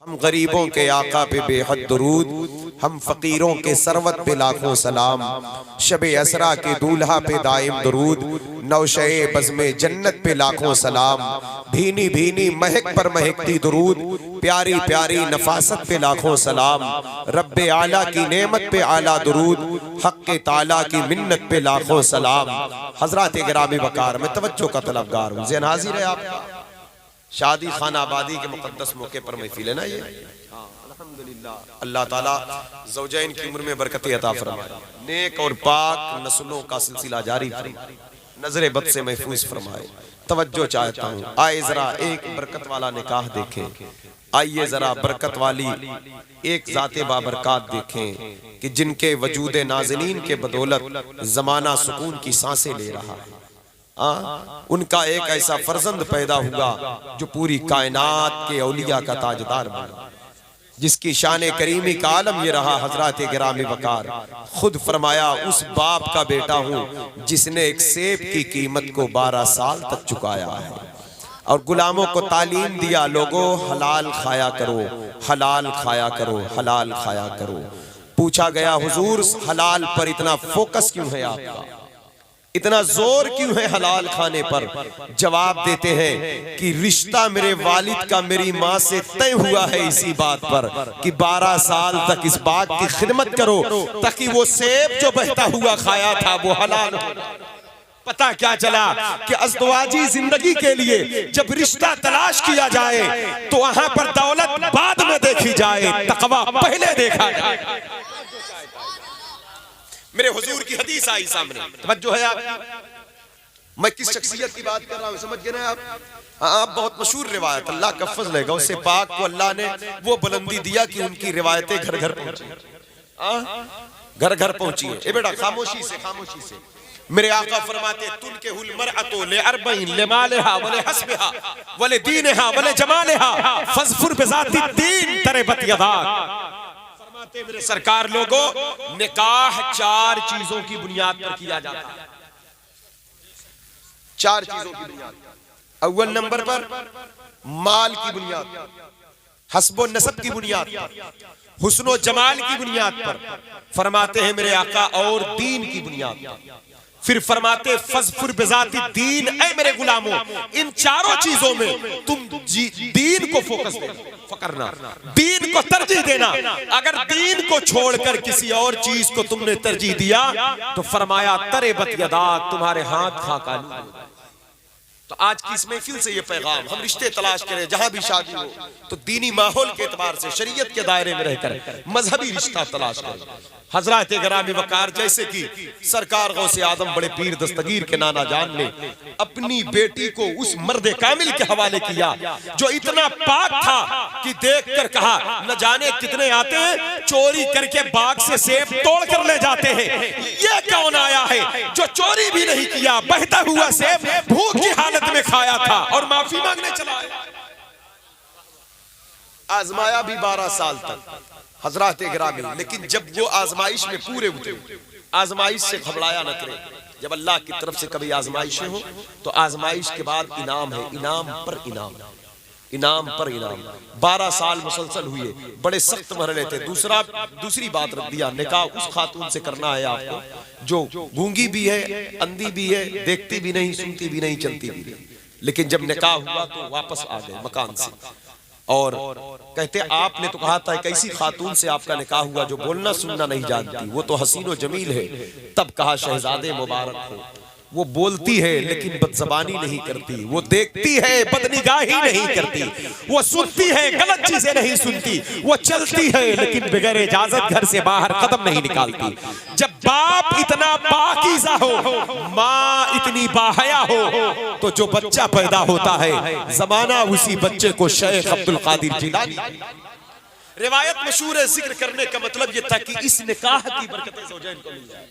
हम गरीबों के आका पे बेहद दुरूद, हम फकीरों के सरवत पे लाखों सलाम, शबे असरा के दूल्हा पे दाइम दुरूद, नौशे बज़्मे जन्नत पे लाखों सलाम, भीनी भीनी महक पर महकती दुरूद, प्यारी प्यारी नफासत पे लाखों सलाम, रब्बे आला की नेमत पे आला दुरूद, हक़्क़े ताला की मिन्नत पे लाखों सलाम। हज़रात गिरामी वक़ार, मैं तवज्जो का तलबगार हूँ। ज़हन हाज़िर है आपका? शादी खाना आबादी के मुकद्दस मौके पर महफिल है ना ये। अल्हम्दुलिल्लाह, अल्लाह ताला ज़ौजैन की उम्र में बरकत अता फरमाए, नेक और पाक नस्लों का सिलसिला जारी फरमाए, नजरे बद से महफूज फरमाए। तवज्जो चाहता हूँ, आए जरा एक बरकत वाला निकाह देखें, आइए जरा बरकत वाली एक ज़ाते बाबरकात देखें कि जिनके वजूद नाज़रीन के बदौलत ज़माना सुकून की सांसें ले रहा है। उनका एक ऐसा फर्जंद पैदा हुआ जो पूरी कायनात के औलिया का ताजदार बना, जिसकी शान करीमी का आलम ये रहा। हजरत गिरामी वकार खुद फरमाया, उस बाप का बेटा हूँ जिसने एक सेब की कीमत को 12 साल तक चुकाया है और गुलामों को तालीम दिया, लोगों हलाल खाया करो, हलाल खाया करो, हलाल खाया करो। पूछा गया, हुजूर हलाल पर इतना फोकस क्यों है आपका, इतना जोर क्यों है हलाल खाने पर? जवाब देते हैं कि रिश्ता मेरे वालिद का मेरी माँ से तय हुआ है इसी बात पर कि 12 साल तक इस बात की खिदमत करो ताकि वो सेब जो बहता हुआ खाया था वो हलाल हो। पता क्या चला कि अज़दवाजी जिंदगी के लिए जब रिश्ता तलाश किया जाए तो वहां पर दौलत बाद में देखी जाए, तकवा पहले देखा जाए। मेरे हुजूर की हदीस आई सामने, तवज्जो है आप? मैं किस शख्सियत की बात कर रहा हूँ, समझ गए ना आप? हाँ, बहुत मशहूर रिवायत, अल्लाह का फज़ल है, गौसे पाक को अल्लाह ने वो बुलंदी दिया कि उनकी रिवायतें घर घर पहुंची, घर घर पहुंची है। ए बेटा खामोशी से, खामोशी से। मेरे आका फरमाते, तुन के हुल मरअतो ले अरबईन ले मालेहा वले हस्बिहा वले दीनहा वले जमालेहा फज़फुर बिज़ाति दीन तरबत यदाक। मेरे सरकार लोगों, निकाह 4 चीजों की बुनियाद पर किया जाता है, 4 चीजों की बुनियाद। अव्वल नंबर पर माल की बुनियाद, हस्बो नसब की बुनियाद पर, हुस्नो जमाल की बुनियाद पर, फरमाते हैं मेरे आका, और दीन की बुनियाद पर। फिर फरमाते फज़फुर बिज़ाति दीन, ऐ मेरे गुलामों, इन 4 चीजों में तुम दीन को फोकस देना, फकरना, दीन को तरजीह देना। अगर दीन को छोड़कर किसी और चीज को तुमने तरजीह दिया तो फरमाया तरेबत यदाक, तुम्हारे हाथ खाकानी। तो आज की इस महफिल से ये पैगाम, हम रिश्ते तलाश करें जहां भी शादी हो तो दीनी माहौल के एतबार से शरीयत के दायरे में रहकर मजहबी रिश्ता तलाश करें। हजरत गिरामी वकार, जैसे कि सरकार गौसे आदम बड़े पीर दस्तगीर के नाना जान ने अपनी बेटी को उस मर्द कामिल के हवाले किया जो इतना पाक था कि देखकर कहा, न जाने कितने आते हैं चोरी करके बाग से सेब तोड़ कर ले जाते हैं, ये कौन आया है जो चोरी भी नहीं किया, बहता हुआ सेब भूख की हालत में खाया था और माफी मांगने चला आया। आजमाया भी 12 साल तक हजरत गिरामी, लेकिन जब वो आजमाइश में पूरे उतरे, आजमाइश से घबराया न करे। जब अल्लाह की तरफ से कभी आजमाइशें हो तो आजमाइश के बाद इनाम है, इनाम पर इनाम, इनाम पर इनाम। 12 साल मुसलसल हुए, बड़े सख्त मरहले थे। दूसरी बात रख दिया, निकाह उस खातून से करना है आपको जो गूंगी भी है, अंधी भी है, देखती भी नहीं, सुनती भी नहीं, चलती भी नहीं। लेकिन जब निकाह हुआ तो वापस आ गए मकान से और कहते, आपने तो कहा था एक ऐसी खातून से आपका निकाह हुआ जो बोलना सुनना नहीं जानती, वो तो हसीनो जमील है। तब कहा, शहजादे मुबारक हो, वो बोलती है लेकिन बदजबानी नहीं करती, वो देखती है बदनिगाही नहीं करती, वो सुनती है गलत चीजें नहीं सुनती, वो चलती है लेकिन बगैर इजाजत घर से बाहर कदम नहीं निकालती। जब बाप इतना पाकीज़ा हो, माँ इतनी बाहया हो, तो जो बच्चा पैदा होता है जमाना उसी बच्चे को शेख अब्दुल कादिर जिलानी। रिवायत मशहूर है, जिक्र करने का मतलब ये था कि इस निकाह की बरकतें ज़ौजैन को मिल जाए,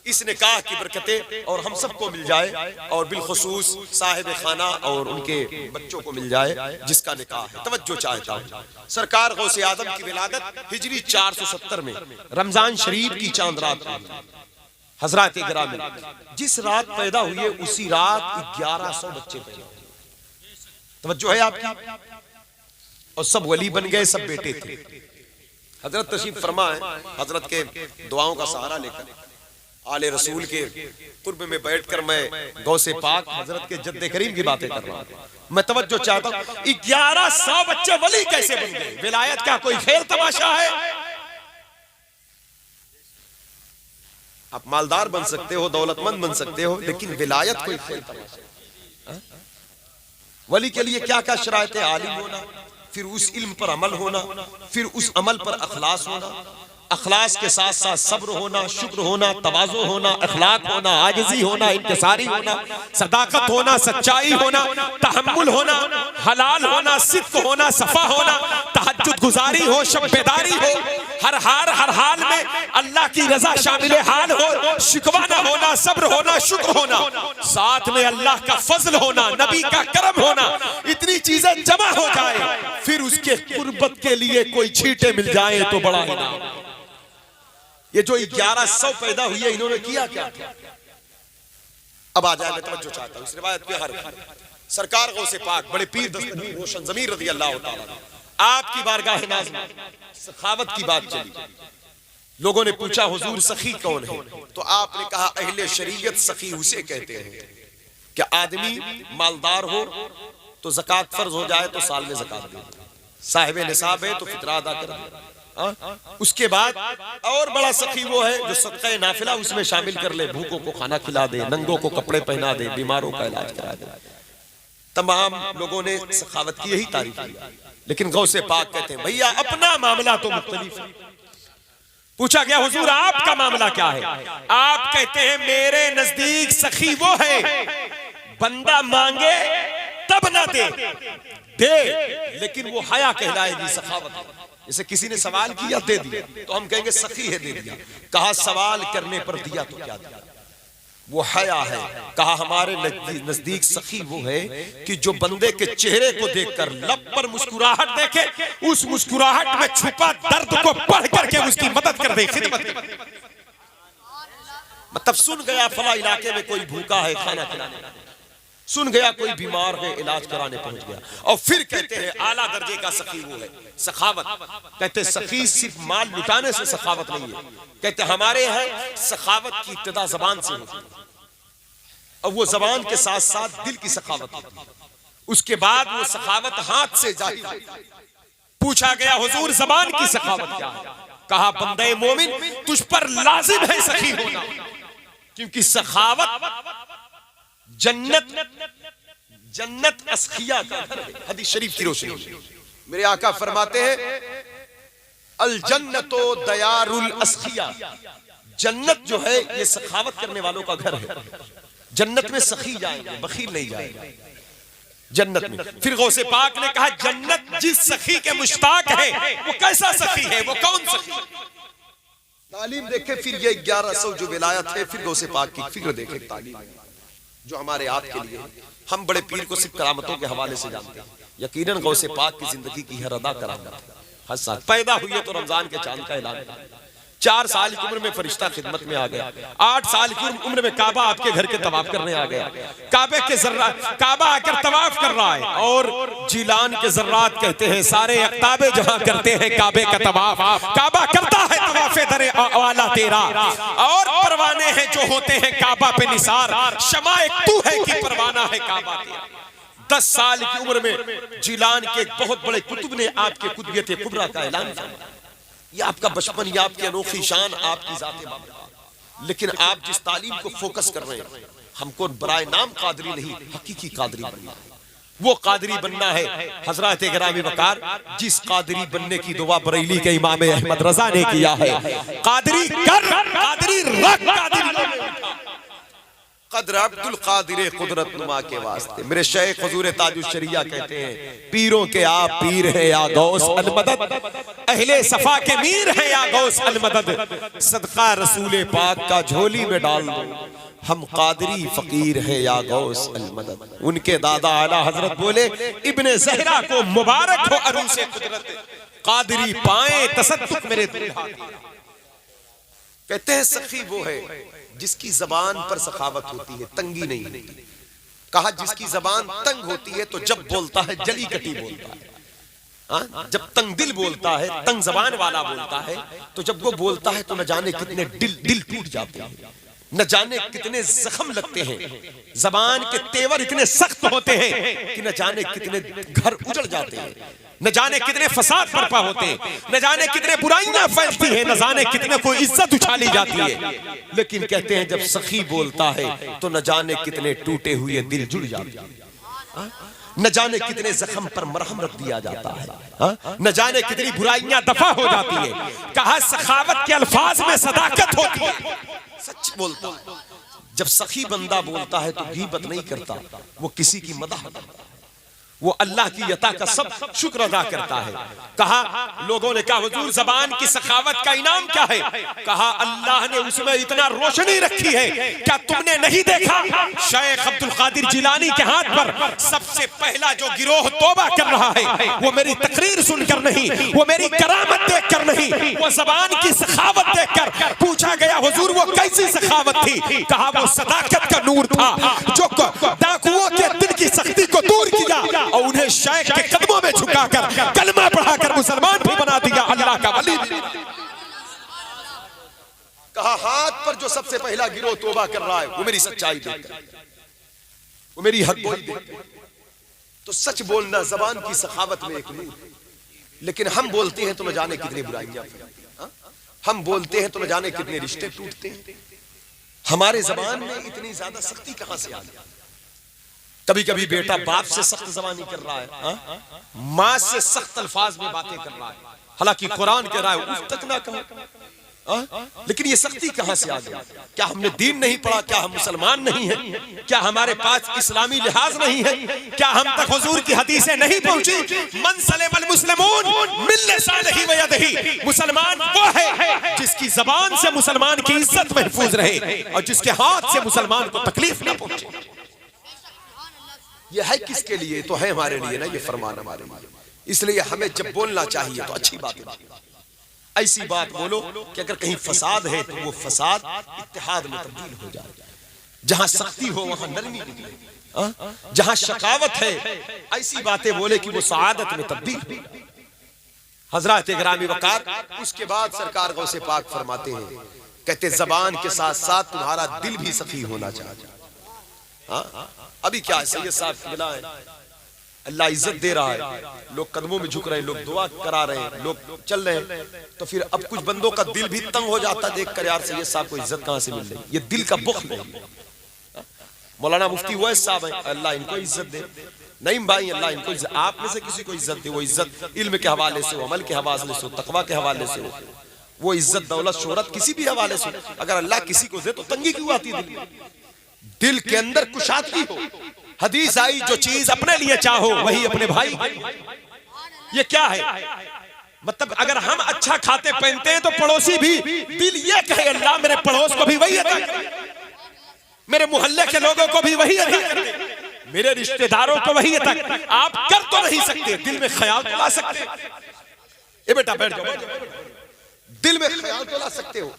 इस निकाह की बरकतें और हम सबको मिल जाए, और बिलखुसूस साहिब खाना और उनके बच्चों को मिल जाए जिसका निकाह है। तवज्जो चाहता हूँ, सरकार गौसे आदम की विलादत हिजरी 470 में रमजान शरीफ की चांद रात में हजरत गिरामी जिस रात पैदा हुए उसी रात 1100 बच्चे पैदा हुए। तवज्जो है आपकी? और सब वली बन गए, सब बेटे थे। हजरत तशरीफ फरमा है, हजरत के दुआओं का सहारा लेकर आले रसूल के कुर्ब में बैठकर मैं गौसे पाक हजरत के जद्दे करीम की बातें कर रहा हूं। मैं तवज्जो चाहता हूं, 1100 बच्चे वली कैसे बन गए? विलायत क्या कोई खेल तमाशा है? आप मालदार बन सकते हो, दौलतमंद बन सकते हो, लेकिन विलायत कोई खेल तमाशा है? वली के लिए क्या क्या शरायत है? आलिम होना, फिर उस इल्म पर अमल होना, फिर उस अमल पर अखलास होना, अखलास के साथ साथ सब्र होना, शुक्र होना, तवाज़ु होना, अखलाक होना, आजिज़ी होना, इंकिसारी होना, सदाकत होना, सच्चाई होना, तहम्मुल होना, हलाल होना, सिद्क होना, सफा होना, तहज्जुद गुजारी हो, शब बेदारी हो, हर हाल में अल्लाह की रजा शामिल हाल हो, शिकवा न होना, सब्र होना, शुक्र होना, साथ में अल्लाह का फजल होना, नबी का करम होना, इतनी चीजें जमा हो जाए, फिर उसके कुर्बत के लिए कोई छींटे मिल जाए तो बड़ा इनाम। ये जो 1100 पैदा हुई है, इन्होंने किया क्या? अब आ जाए, मैं तवज्जो चाहता हूं इस रिवायत पे। हर सरकार गौसे पाक बड़े पीर दस्तगीर रोशन ज़मीर रज़ी अल्लाह तआला आपकी बारगाह नाज़ में सखावत की बात चली। लोगों ने पूछा हुजूर सखी कौन है? तो आपने कहा अहले शरीयत सखी उसे कहते हैं कि आदमी मालदार हो तो ज़कात फर्ज हो जाए तो साल में ज़कात दे, साहिब निसाब है तो फितरा अदा कर दे। उसके बाद और बड़ा सखी वो है जो सदका नाफिला उसमें शामिल कर ले, भूखों को खाना खिला दे, नंगों को कपड़े पहना दे, बीमारों का इलाज करा दे। तमाम लोगों ने सखावत की यही तारीफ की, लेकिन गौसे पाक कहते हैं भैया अपना मामला तो मुख्तलिफ है। पूछा गया हुजूर आपका मामला क्या है? आप कहते हैं मेरे नजदीक सखी वो है बंदा मांगे तब ना दे, लेकिन वो हया कहलाएगी, सखावत। जैसे किसी ने सवाल किया दे दिया तो हम कहेंगे सखी है दे दिया। कहा सवाल करने पर दिया तो क्या दिया? वो हया है। कहा हमारे नजदीक सखी वो है कि जो बंदे के चेहरे को देखकर लब पर मुस्कुराहट देखे, उस मुस्कुराहट में छुपा दर्द को पढ़ करके उसकी मदद कर दे, खिदमत करे। मतलब सुन गया फला इलाके में कोई भूखा है खाना खिलाने, सुन गया कोई बीमार है इलाज कराने पहुंच गया, और फिर कहते हैं आला दर्जे का सखी वो है, सखावत। कहते सखी सिर्फ माल लुटाने से सखावत नहीं है, कहते हमारे यहाँ सखावत की इब्तिदा जबान से होती है, और वो जबान के साथ साथ दिल की सखावत होती है, उसके बाद वो सखावत हाथ से जाती है। पूछा गया हुजूर जबान की सखावत क्या है? कहा बंदे मोमिन तुझ पर लाजिम है सखी होना, क्योंकि सखावत जन्नत अस्खिया का घर है। हदीस शरीफ की रोशनी में मेरे आका फरमाते हैं अल जन्नतो दयारुल अस्खिया, जन्नत जो है ये सखावत करने वालों का घर है। जन्नत में सखी जाएंगे, बखील नहीं जाएगा जन्नत में। फिर गौसे पाक ने कहा जन्नत जिस सखी के मुश्ताक है वो कैसा सखी है, वो कौन सखी? तालीम देखे फिर ये 1100 जो विलायत है, फिर गौसे पाक की फिक्र देखे, तालीम जो हमारे आप के लिए। हम बड़े पीर को सिर्फ करामतों के हवाले से जानते हैं, यकीनन गौसे पाक की जिंदगी की हर अदा करामत है। हर साल पैदा हुए तो रमजान के चांद का ऐलान, 4 साल की उम्र में फरिश्ता खिदमत में आ गया, 8 साल की उम्र में काबा आपके घर के तवाफ करने आ गया, काबा आकर तवाफ कर रहा है, और जिलान के जर्रात कहते हैं सारे अक्ताबे जहां करते हैं काबे का तवाफ, काबा करता है तवाफे दरे वाला तेरा, और परवाने हैं जो होते हैं काबा पे निसार, शमा एक तू है कि परवाना है काबा तेरा। 10 साल की उम्र में जिलान के एक बहुत बड़े कुतुब ने आपके कुतुबियत कुबरा का ऐलान किया। ये आपका बचपन, ये आपकी अनोखी शान, आपकी जाते बाबा। लेकिन आप जिस तालीम को फोकस कर रहे हैं, हमको बराए नाम कादरी नहीं, हकीकी कादरी बनना है। वो कादरी बनना है हजरत गिरामी वकार जिस कादरी बनने की दुआ बरेली के इमाम अहमद रजा ने किया है। कादरी कर, कादरी रख, कादरी कदर अब्दुल कादिर कुदरत नुमा के वास्ते। मेरे शेख हुजूर ताजुश शरिया कहते हैं पीरों के आप पीर है या गौस अलमदद, अहले सफा के मीर है या गौस अलमदद, सदका रसूल पाक का झोली में डाल दो, हम कादरी फकीर है या गौस अलमदद। उनके दादा आला हजरत बोले इब्ने ज़हरा को मुबारक हो अरूसे कुदरत, कादरी पाए तसद्दुक मेरे दुल्हा। कहते हैं सखी वो है जिसकी जबान पर सखावत होती है, तंगी नहीं होती। कहा जिसकी जबान तंग होती है तो जब बोलता है जली कटी बोलता है, जब तंग दिल बोलता है, तंग जबान वाला बोलता है, तो जब वो बोलता है तो न जाने कितने दिल टूट जाते हैं, न जाने कितने जख्म लगते हैं। जबान के तेवर इतने सख्त होते हैं कि न जाने कितने घर उजड़ जाते हैं, न जाने कितने फसाद बर्पा होते हैं, न जाने कितने बुराइयां फैलती हैं, न जाने कितने को इज्जत उछाली जाती है। लेकिन कहते हैं जब सखी बोलता है तो न जाने कितने टूटे हुए दिल जुड़ जाते हैं, न जाने कितने जख्म पर मरहम रख दिया जाता है, न जाने कितनी बुराइयां दफा हो जाती है। कहा सखावत के अल्फाज में सदाकत होती है, सच बोलता है। जब सखी बंदा बोलता है तो गीबत नहीं करता, वो किसी की मदह करता है, वो अल्लाह की अता का सब शुक्र अदा करता है। कहा लोगों ने कहा हुजूर जबान की सखावत का इनाम क्या है? कहा अल्लाह ने उसमें इतना रोशनी रखी है, क्या तुमने नहीं देखा शेख अब्दुल कादिर जिलानी के हाथ पर सबसे पहला जो गिरोह तौबा कर रहा है, वो मेरी तकरीर सुनकर नहीं, वो मेरी करामत देखकर नहीं, वो जबान की सखावत देखकर। पूछा गया हुजूर वो कैसी सखावत थी? कहा वो सदाकत का नूर था जो डाकुओं के दिल की सख्ती को दूर किया और उन्हें शेख के कदमों में झुकाकर कलमा पढ़ाकर मुसलमान भी बना दिया, अल्लाह का वली भी। कहा हाथ पर जो सबसे पहला गिरोह तौबा कर रहा है वो मेरी सच्चाई देखकर, वो मेरी हक बोली देखकर। तो सच बोलना जबान की सखावत में एक नूर। लेकिन हम बोलते हैं तो न जाने कितनी बुराइयां, हम बोलते हैं तो न जाने कितने रिश्ते टूटते हैं। हमारे जबान में इतनी ज्यादा सख्ती कहां से आ गई? कभी कभी बेटा बाप से सख्त जबानी कर रहा है, माँ से सख्त अल्फाज में बातें कर रहा है, हालांकि कुरान कह रहा है उफ तक ना कहो। लेकिन ये सख्ती कहां से आ गई? क्या हमने दीन नहीं पढ़ा? क्या हम मुसलमान नहीं हैं? क्या हमारे पास इस्लामी लिहाज नहीं है? क्या हम तक हुजूर की हदीसें नहीं पहुंची? मन सलेमल मुस्लिमून मिन लिसानिही व यदिही। मुसलमान वो है जिसकी जबान से मुसलमान की इज्जत महफूज रहे और जिसके हाथ से मुसलमान को तकलीफ न पहुंचे। ये है किसके लिए? तो है हमारे लिए ना, ये फरमान हमारे लिए। इसलिए हमें जब बोलना चाहिए तो अच्छी बात है, ऐसी बात बोलो कि अगर कहीं फसाद है तो वो फसाद इत्तेहाद में तब्दील हो जाए। जहां सख्ती हो वहां नरमी निकले, जहां शकावत है ऐसी बातें बोले कि वो सआदत में तब्दील हो जाए। हजरत ग्रामी वकार उसके बाद सरकार गौसे पाक फरमाते हैं, कहते जबान के साथ साथ तुम्हारा दिल भी सखी होना चाहिए। अभी क्या है, सैयद साहब मिला है, अल्लाह इज्जत दे रहा है, लोग कदमों में झुक रहे हैं, लोग दुआ करा रहे हैं, लोग चल रहे हैं, तो फिर अब कुछ बंदों का दिल भी तंग हो जाता है देखकर, यार सैयद साहब को इज्जत कहां से मिल रही? ये दिल का बुख्ल है। मौलाना मुफ्ती वैस साहब हैं, अल्लाह इनको इज्जत दे। नईम भाई अल्लाह इनको इज्जत, आप में से किसी को इज्जत दे, वो इज्जत इल्म के हवाले से हो, अमल के हवाले से हो, तकवा के हवाले से हो, वो इज्जत दौलत शोहरत किसी भी हवाले से। अगर अल्लाह किसी को दे तो तंगी क्यों आती है? दिल के अंदर कुशादगी हो। हदीस आई जो चीज अपने लिए चाहो वही अपने भाई। ये क्या है? मतलब अगर हम अच्छा खाते पहनते हैं तो पड़ोसी भी दिल ये कहे अल्लाह मेरे पड़ोस को भी वही अता करे, मेरे मोहल्ले के लोगों को भी वही अता करे, मेरे रिश्तेदारों को वही अता करे। आप कर तो नहीं सकते, दिल में ख्याल तो ला सकते। ए बेटा बैठ जाओ, दिल में ख्याल तो ला सकते हो,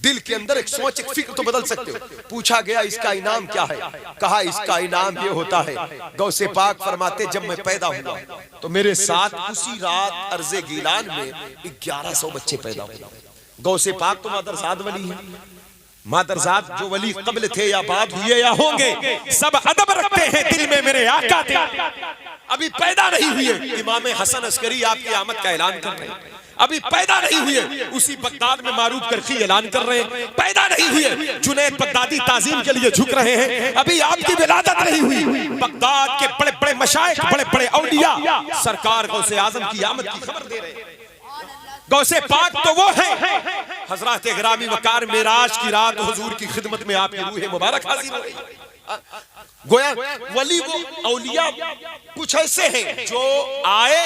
दिल के अंदर एक सोच एक फिक्र तो बदल सकते हो। पूछा गया इसका इनाम क्या है? कहा इसका इनाम ये होता है, गौसे पाक फरमाते जब मैं पैदा हुआ तो मेरे साथ उसी रात अर्ज़े गीलान में 1100 बच्चे पैदा हुए। गौसे पाक तो मादरजाद वली है, मादरजाद जो वली कब्ल थे या बाद हुए या होंगे, सब अदब रखते हैं दिल में मेरे आका थे। अभी पैदा नहीं हुए, इमाम हसन अस्करी आपकी आमद का ऐलान कर रहे हैं। अभी पैदा नहीं हुए, उसी बगदाद में मारूफ करखी ऐलान कर रहे हैं। पैदा नहीं हुए, जुनैद बगदादी ताजीम के लिए झुक रहे हैं। अभी आपकी विलादत नहीं हुई, बगदाद के बड़े बड़े मशाइख, बड़े बड़े औलिया सरकार गौसे आजम की आमद की खबर दे रहे हैं। गौसे पाक तो वो है, हजरत ग्रामी वकार मेराज की रात हुजूर की खिदमत में आपकी रूह मुबारक हाजिर हो गई। गोया वली वो औलिया कुछ ऐसे हैं जो आए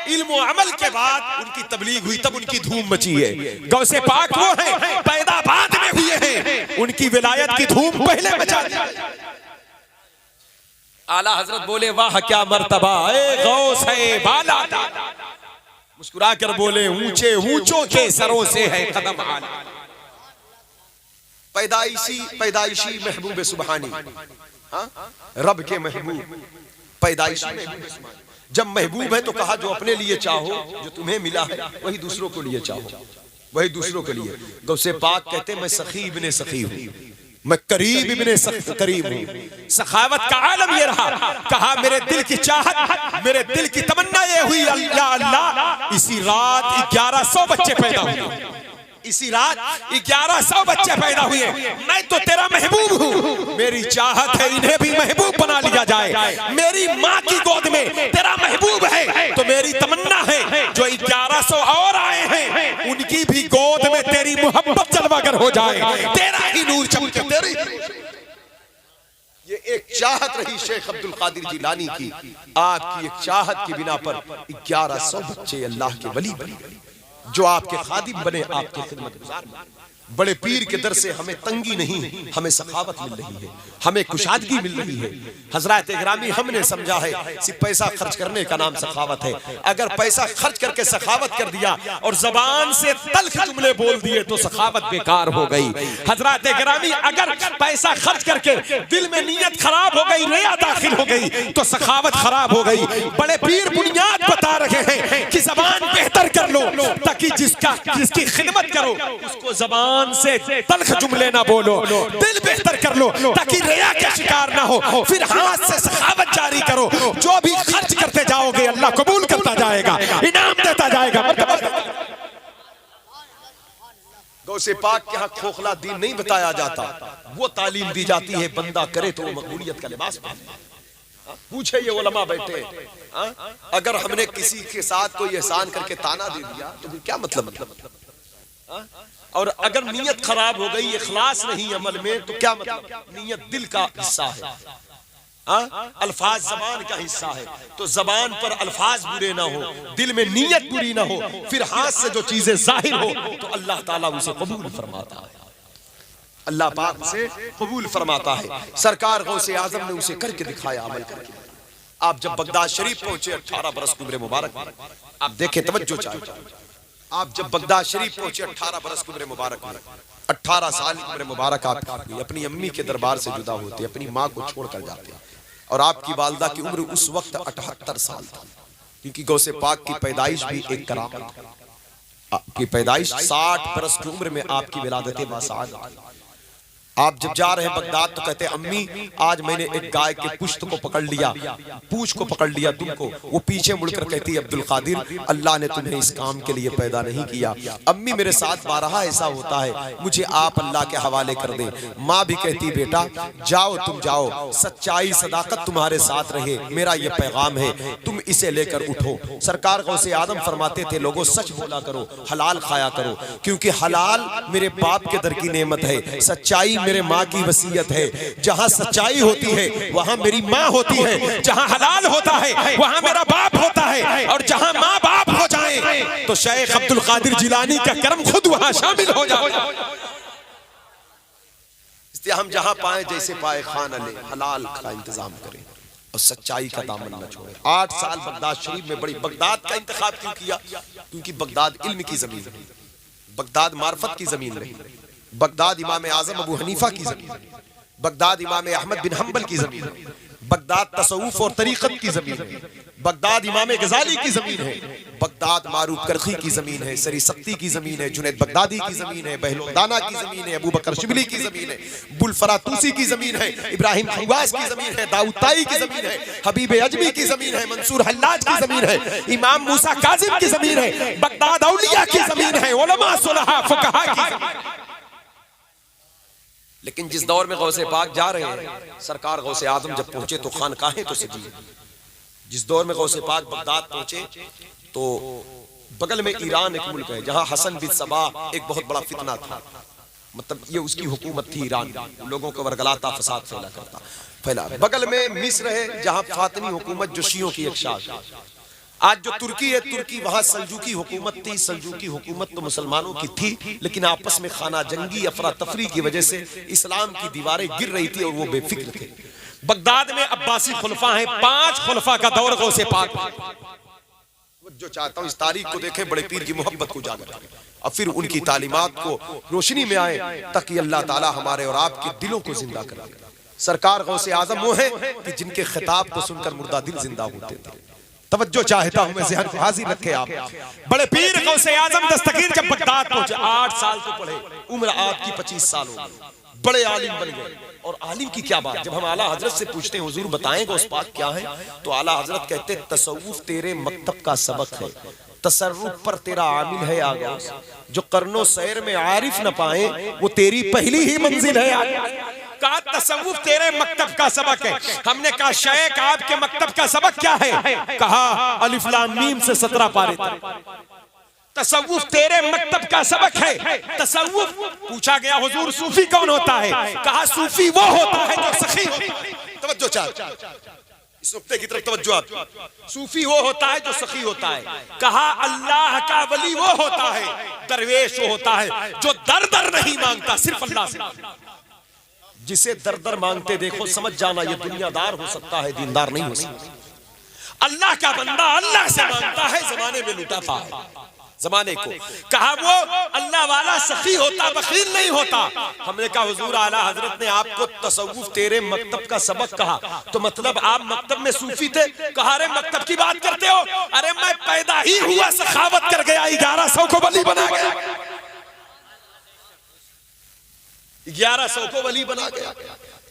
इल्म और अमल के बाद उनकी तबलीग हुई, तब उनकी धूम मची है। गौसे पाक वो हैं पैदा बाद में हुए हैं, उनकी विलायत की धूम पहले मचा दी। आला हजरत बोले वाह क्या मर्तबा ए गौस है बाला, मुस्कुरा कर बोले ऊंचे ऊंचों के सरों से है कदम आला। पैदाइशी महबूब सुबहानी, रब के महबूब पैदाइशी महबूब सुबहानी। जब महबूब है तो कहा जो अपने लिए चाहो, जो तुम्हें मिला है वही दूसरों के लिए चाहो, वही दूसरों के लिए। गौसे पाक कहते मैं सखी इब्ने सखी हूँ, मैं करीब इब्ने करीब हूँ। सखावत का आलम ये रहा, कहा मेरे दिल की चाहत, मेरे दिल की तमन्ना ये हुई या अल्लाह इसी रात 1100 बच्चे पैदा हुए, इसी रात 1100 बच्चे पैदा हुए। मैं तो तेरा महबूब हूँ, मेरी चाहत है इन्हें भी महबूब बना लिया जाए। मेरी माँ की गोद में तेरा महबूब है, तो मेरी तमन्ना है जो 1100 और आए हैं उनकी भी गोद में तेरी मोहब्बत जलवागर हो जाए, तेरा ही नूर चमके। तेरी ये एक चाहत रही शेख अब्दुल कादिर जिलानी की। आपकी एक चाहत की बिना पर 1100 बच्चे अल्लाह के वली बने, जो आपके खादिम बने, आपके खिदमतगुजार बने। बड़े पीर के दर से हमें तंगी नहीं, हमें सखावत मिल रही है, हमें कुशादगी मिल रही है। हजरत ग्रामी हमने समझा है सिर्फ पैसा खर्च करने का नाम सखावत है। अगर पैसा खर्च करके सखावत कर दिया और जबान से तल्ख जुमले बोल दिए तो सखावत बेकार हो गई। हजरत ग्रामी अगर पैसा खर्च करके दिल में नीयत खराब हो गई, रिया दाखिल हो गई तो सखावत खराब हो गई। बड़े पीर बुनियाद बता रहे हैं कि जबान बेहतर कर लो ताकि जिसकी खिदमत करो उसको जबान से तल्ख जुमले ना बोलो, दिल बेहतर कर लो ताकि रिया के शिकार ना हो, फिर हाथ से सखावत जारी करो। जो भी खर्च करते जाओगे अल्लाह कबूल करता जाएगा, इनाम देता जाएगा। गौसे पाक के यहाँ खोखला दीन नहीं बताया जाता, वो तालीम दी जाती है बंदा करे तो वो मकबूलियत का लिबास पहने। पूछे ये उलमा बैठे, अगर हमने किसी के साथ कोई एहसान करके ताना दे दिया तो क्या मतलब? और अगर नीयत खराब हो गई, इखलास नहीं अमल में, तो क्या मतलब? नीयत दिल का हिस्सा है, अल्फाज जबान का हिस्सा है। तो जबान पर अल्फाज बुरे ना हो, दिल में नीयत बुरी ना हो, फिर हाथ से जो चीजें जाहिर हो तो अल्लाह ताला उसे कबूल फरमाता है, अल्लाह पाक उसे कबूल फरमाता है। सरकार गौसे आजम ने उसे करके दिखाया, अमल करके। आप जब बगदाद शरीफ पहुंचे 18 बरस की उम्र मुबारक, आप देखें तवज्जो चाहिए। आप जब बगदाद शरीफ पहुंचे 18 बरस की उम्र मुबारक में, 18 साल की उम्र मुबारक आपकी अपनी अम्मी के दरबार से जुदा होते, अपनी माँ को छोड़कर जाते, और आपकी वालदा की उम्र उस वक्त 78 साल था, क्योंकि गौसे पाक की पैदाइश भी एक करामत है। आपकी पैदाइश 60 बरस की उम्र में आपकी विलादत बासाद। आप जब जा रहे हैं बगदाद तो कहते अम्मी आज मैंने एक गाय के पुश्त को पकड़ लिया, पूंछ को पकड़ लिया तुमको। वो पीछे मुड़कर कहती अब्दुल कादिर अल्लाह ने तुम्हें इस काम के लिए पैदा नहीं किया। अम्मी मेरे साथ बारहा ऐसा होता है, मुझे आप अल्लाह के हवाले कर दे। माँ भी कहती बेटा जाओ, तुम जाओ, सच्चाई सदाकत तुम्हारे साथ रहे, मेरा ये पैगाम है, तुम इसे लेकर उठो। सरकार गौसे आदम फरमाते थे लोगों सच बोला करो, हलाल खाया करो, क्योंकि हलाल मेरे बाप के दर की नेमत है, सच्चाई मेरे माँ की वसीयत है। जहाँ सच्चाई होती है वहाँ मेरी माँ होती है, जहाँ हलाल होता है वहाँ मेरा बाप होता है, और जहाँ माँ बाप हो जाए तो शेख अब्दुल कादिर जिलानी का कर्म खुद वहाँ शामिल हो जाए। इसलिए हम जहाँ पाए जैसे पाए खाना ले, हलाल का इंतजाम करें और सच्चाई का दामन न छोड़े। 8 साल बगदाद शरीफ में बड़ी। बगदाद का इंतखाब क्यों किया? क्योंकि बगदाद इल्म की जमीन है, बगदाद मार्फत की जमीन रही, बगदाद इमाम आजम अबू हनीफा की जमीन, बगदाद इमाम अहमद बिन हम्बल की जमीन है, बगदाद तसव्वुफ और तरीक़त की जमीन है, बगदाद इमाम गजाली की जमीन है, बगदाद मारूफ करखी की जमीन है, सरी सख्ती की जमीन है, जुनैद बगदादी की जमीन है, बहलोदाना की जमीन है, अबू बकर शिबली की जमीन है, बुलफरातूसी की जमीन है, इब्राहिम खवास की जमीन है, दाऊद ताई की जमीन है, हबीब अजमी की जमीन है, मंसूर हल्लाज की जमीन है, इमाम मूसा काजिम की जमीन है, बगदाद औलिया की जमीन है, उलमा सुलहा फुकहा की जमीन है। लेकिन जिस दौर में गौसे पाक जा रहे हैं, सरकार गौसे आजम जब पहुंचे तो खानकाहें तो सजी। जिस दौर में गौसे पाक बगदाद पहुंचे तो बगल में ईरान एक मुल्क है जहां हसन बिन सबा एक बहुत बड़ा फितना था, मतलब ये उसकी हुकूमत थी, ईरान लोगों को वरगलाता फसाद फैला। बगल में मिस्र है जहां फातिमी हुकूमत जो शियों की एक शाख है। आज जो तुर्की है, तुर्की वहां सल्जूकी हुकूमत थी। सल्जूकी हुकूमत तो मुसलमानों की थी, लेकिन आपस में खाना जंगी अफरा तफरी की वजह से इस्लाम की दीवारें गिर रही थी और वो बेफिक्र थे। बगदाद में अब्बासी खुलफा हैं, 5 खुलफा का दौर गौसे पाक। जो चाहता हूं इस तारीख को देखें, बड़े पीर की मोहब्बत को उजागर करें और फिर उनकी तालीमात को रोशनी में आए, ताकि अल्लाह ताला हमारे और आपके दिलों को जिंदा करे। सरकार गौसे आजम वो है कि जिनके खिताब को सुनकर मुर्दा दिल जिंदा होते थे। तवज्जो चाहता हूं मैं, ज़हन को हाजिर रखे आप। बड़े पीर गौसे आजम दस्तगीर जब बगदाद पहुंचे, 8 साल तो पढ़े, उम्र आपकी 25 साल हो गई, बड़े आलिम बन गए। और आलिम की क्या बात, जब हम आला हजरत से पूछते हैं हुजूर बताएं गौस पाक क्या है, तो आला हजरत कहते हैं तसव्वुफ तेरे मकतब का सबक है, तसर्रुफ पर तेरा आमिल है आगा, जो करनो सैर में आरिफ न पाए वो तेरी पहली ही मंजिल है आगा। कहा तसव्वुफ तेरे मकतब का सबक है। हमने कहा शेख आपके मकतब का सबक क्या है? कहा अलिफ लाम मीम से 17 पारे। तसव्वुफ तेरे मकतब का सबक है। तसव्वुफ पूछा गया हुजूर सूफी कौन होता है? कहा सूफी वो होता है जो सखी होता है। तवज्जो चाह, इस नुक्ते की तरफ तवज्जो आप। सूफी वो होता है जो सखी होता है। कहा अल्लाह का वली वो होता है, दरवेश वो होता है जो दर दर नहीं मांगता, सिर्फ अल्लाह से। जिसे दर दर मांगते देखो समझ जाना ये दुनियादार हो सकता है, दीनदार नहीं हो सकता। अल्लाह का बंदा अल्लाह से मांगता है, जमाने में लुटाता है जमाने को। कहा वो अल्लाह वाला सखी होता, बखील नहीं होता। हमने कहा हुजूर आला हजरत ने आपको तसव्वुफ तेरे मकतब का सबक कहा, तो मतलब आप मकतब में सूफी थे? कहा अरे मकतब की बात करते हो, अरे मैं पैदा ही हुआ सखावत कर गया, 1100 को वली बना गया, 1100 को वली बना गया।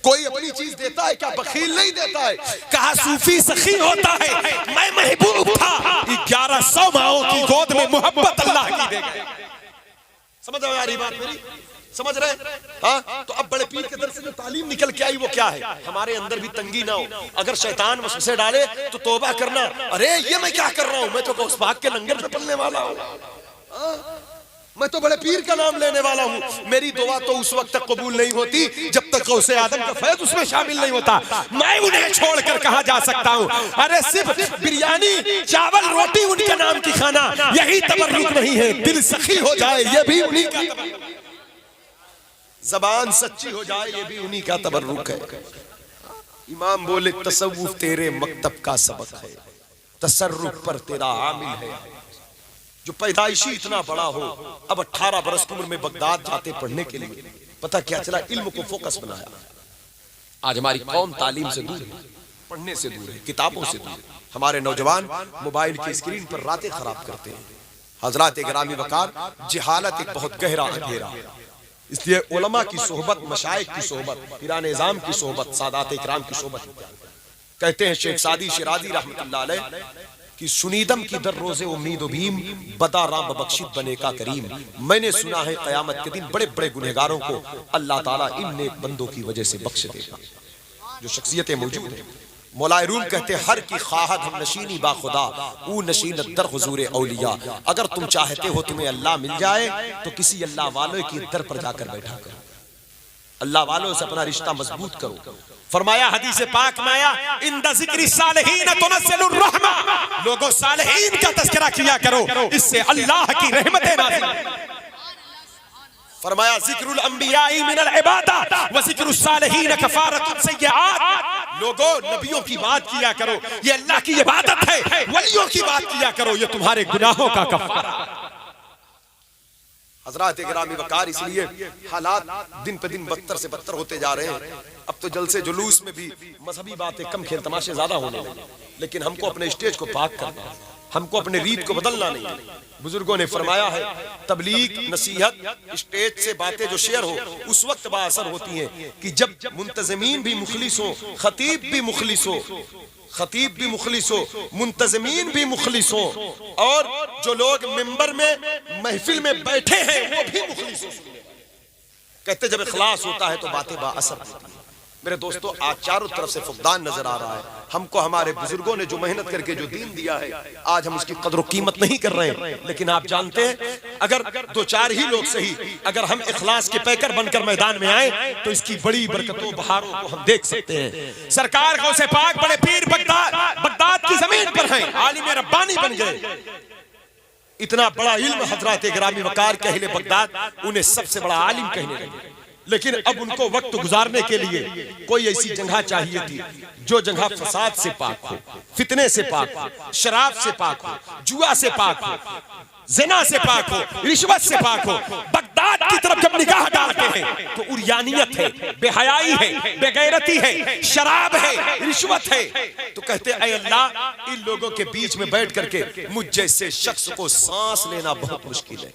कोई अपनी चीज देता है क्या? बखील नहीं देता है। कहा सूफी सखी होता है, मैं महबूब था, 1100 माओं की गोद में मोहब्बत अल्लाह की दे गए। समझ रहे यार बात मेरी? समझ रहे? हाँ, तो अब बड़े पीर के दर से जो तालीम निकल के आई वो क्या है? हमारे अंदर भी तंगी ना हो। अगर शैतान वसवसे डाले तो तौबा करना, अरे ये मैं क्या कर रहा हूं, मैं तो गौस पाक के लंगर पे पलने वाला हूं, मैं तो बड़े पीर का नाम लेने वाला हूँ। मेरी दुआ तो उस वक्त तक कबूल नहीं होती जब तक गौसे आदम का फैज़ उसमें शामिल नहीं होता। मैं उन्हें छोड़कर कहाँ जा सकता हूँ? अरे सिर्फ बिरयानी चावल रोटी उनके नाम की खाना, यही तबर्रुक नहीं है। दिल सखी हो जाए ये भी उन्हीं का तबर्रुक, ज़बान सच्ची हो जाए ये भी उन्हीं का तबर्रुक है। इमाम बोले तसव्वुफ तेरे मकतब का सबक है, तसर्रुफ पर तेरा आमिल है। जो पैदाइशी इतना बड़ा हो, अब 18 बरस की उम्र में बगदाद जाते पढ़ने के लिए, पता क्या चला? इल्म को फोकस बनाया। आज हमारी कौम तालीम से दूर है, पढ़ने से दूर है, किताबों से दूर है। हमारे नौजवान मोबाइल की स्क्रीन पर रातें खराब करते हैं। हजरात गिरामी वकार, जहालत एक बहुत गहरा अंधेरा, इसलिए उलमा की सोहबत, मशाइख की सोहबत, पीरान निज़ाम की सोहबत, सादात इकराम की सोहबत। कहते हैं शेख सादी शिराजी रहमतुल्लाह अलैह कि सुनीदम की दर रोजे उम्मीद भीम, बदा राम बख्शित बने का करीम। मैंने सुना है कयामत के दिन बड़े बड़े गुनहगारों को अल्लाह ताला इन नेक बंदों की वजह से बख्श देगा, जो शख्सियतें मौजूद हैं। मौलाए रूम कहते हर की ख्वाहत हम नशीनी बा खुदा, ऊ नशीनत दर हुजूरे औलिया। अगर तुम चाहते हो तुम्हें अल्लाह मिल जाए तो किसी अल्लाह वाले की दर पर जाकर बैठा करो, अल्लाह वालों से अपना रिश्ता मजबूत करो। फरमाया हदीस पाक में आया, इंदा ज़िक्री सालिहीन तुनज़्ज़िलुर रहमा, लोगों सालिहीन का तज़किरा किया करो, इससे अल्लाह की रहमतें नाज़िल। फरमाया ज़िक्रुल अंबियाई मिनल इबादा व ज़िक्रुस सालिहीन कफ़ारतुन सय्यआत, लोगों नबियों की बात किया करो, ये अल्लाह की इबादत है। वलियों की बात किया करो, ये तुम्हारे गुनाहों का कफ़ारा। हजरात गिरामी वकार, इसलिए हालात दिन पे दिन बदतर से बदतर होते जा रहे हैं। अब तो जलसे जुलूस में भी मजहबी बातें कम, खेल तमाशे ज्यादा होने लगे। लेकिन हमको अपने स्टेज को पाक करना, हमको अपने रीत को बदलना नहीं। बुजुर्गों ने फरमाया है तबलीग, नसीहत, स्टेज से बातें जो शेयर हो उस वक्त बाअसर होती हैं कि जब मुंतज़मीन भी मुखलिस हो, खतीब भी मुखलिस हो, खतीब भी मुखलिस हो, मुंतज़मीन भी मुखलिस हो, और जो लोग मिंबर में महफिल में बैठे हैं वो भी मुखलिस हो। कहते जब इखलास होता है तो बातें बाअसर होती हैं। मेरे दोस्तों, आज चारों तरफ से फुकदान नजर आ रहा है। हमको हमारे बुजुर्गों ने जो मेहनत करके जो दीन दिया है, आज हम उसकी कदर कीमत नहीं कर रहे हैं। लेकिन आप जानते हैं, अगर 2-4 ही लोग सही, अगर हम इखलास के पैकर बनकर मैदान में आए तो इसकी बड़ी बरकतों बहारों को हम देख सकते हैं। सरकार गौसे पाक बड़े पीर बगदाद की जमीन पर हैं, आलिम रब्बानी बन गए। इतना बड़ा इल्म हजरात गिरामी वकार के अहले बगदाद उन्हें सबसे बड़ा आलिम कहने लगे। लेकिन अब उनको वक्त गुजारने के लिए कोई ऐसी जगह चाहिए थी जो जगह फसाद से पाक हो, फितने से पाक हो, शराब से पाक हो, जुआ से पाक हो, ज़िना से पाक हो, रिश्वत से पाक हो। बगदाद की तरफ जब निगाह डालते हैं तो उरियानियत है, बेहयाई है, बेगैरती है, शराब है, रिश्वत है। तो कहते ऐ अल्लाह, इन लोगों के बीच में बैठ करके मुझ जैसे शख्स को सांस लेना बहुत मुश्किल है।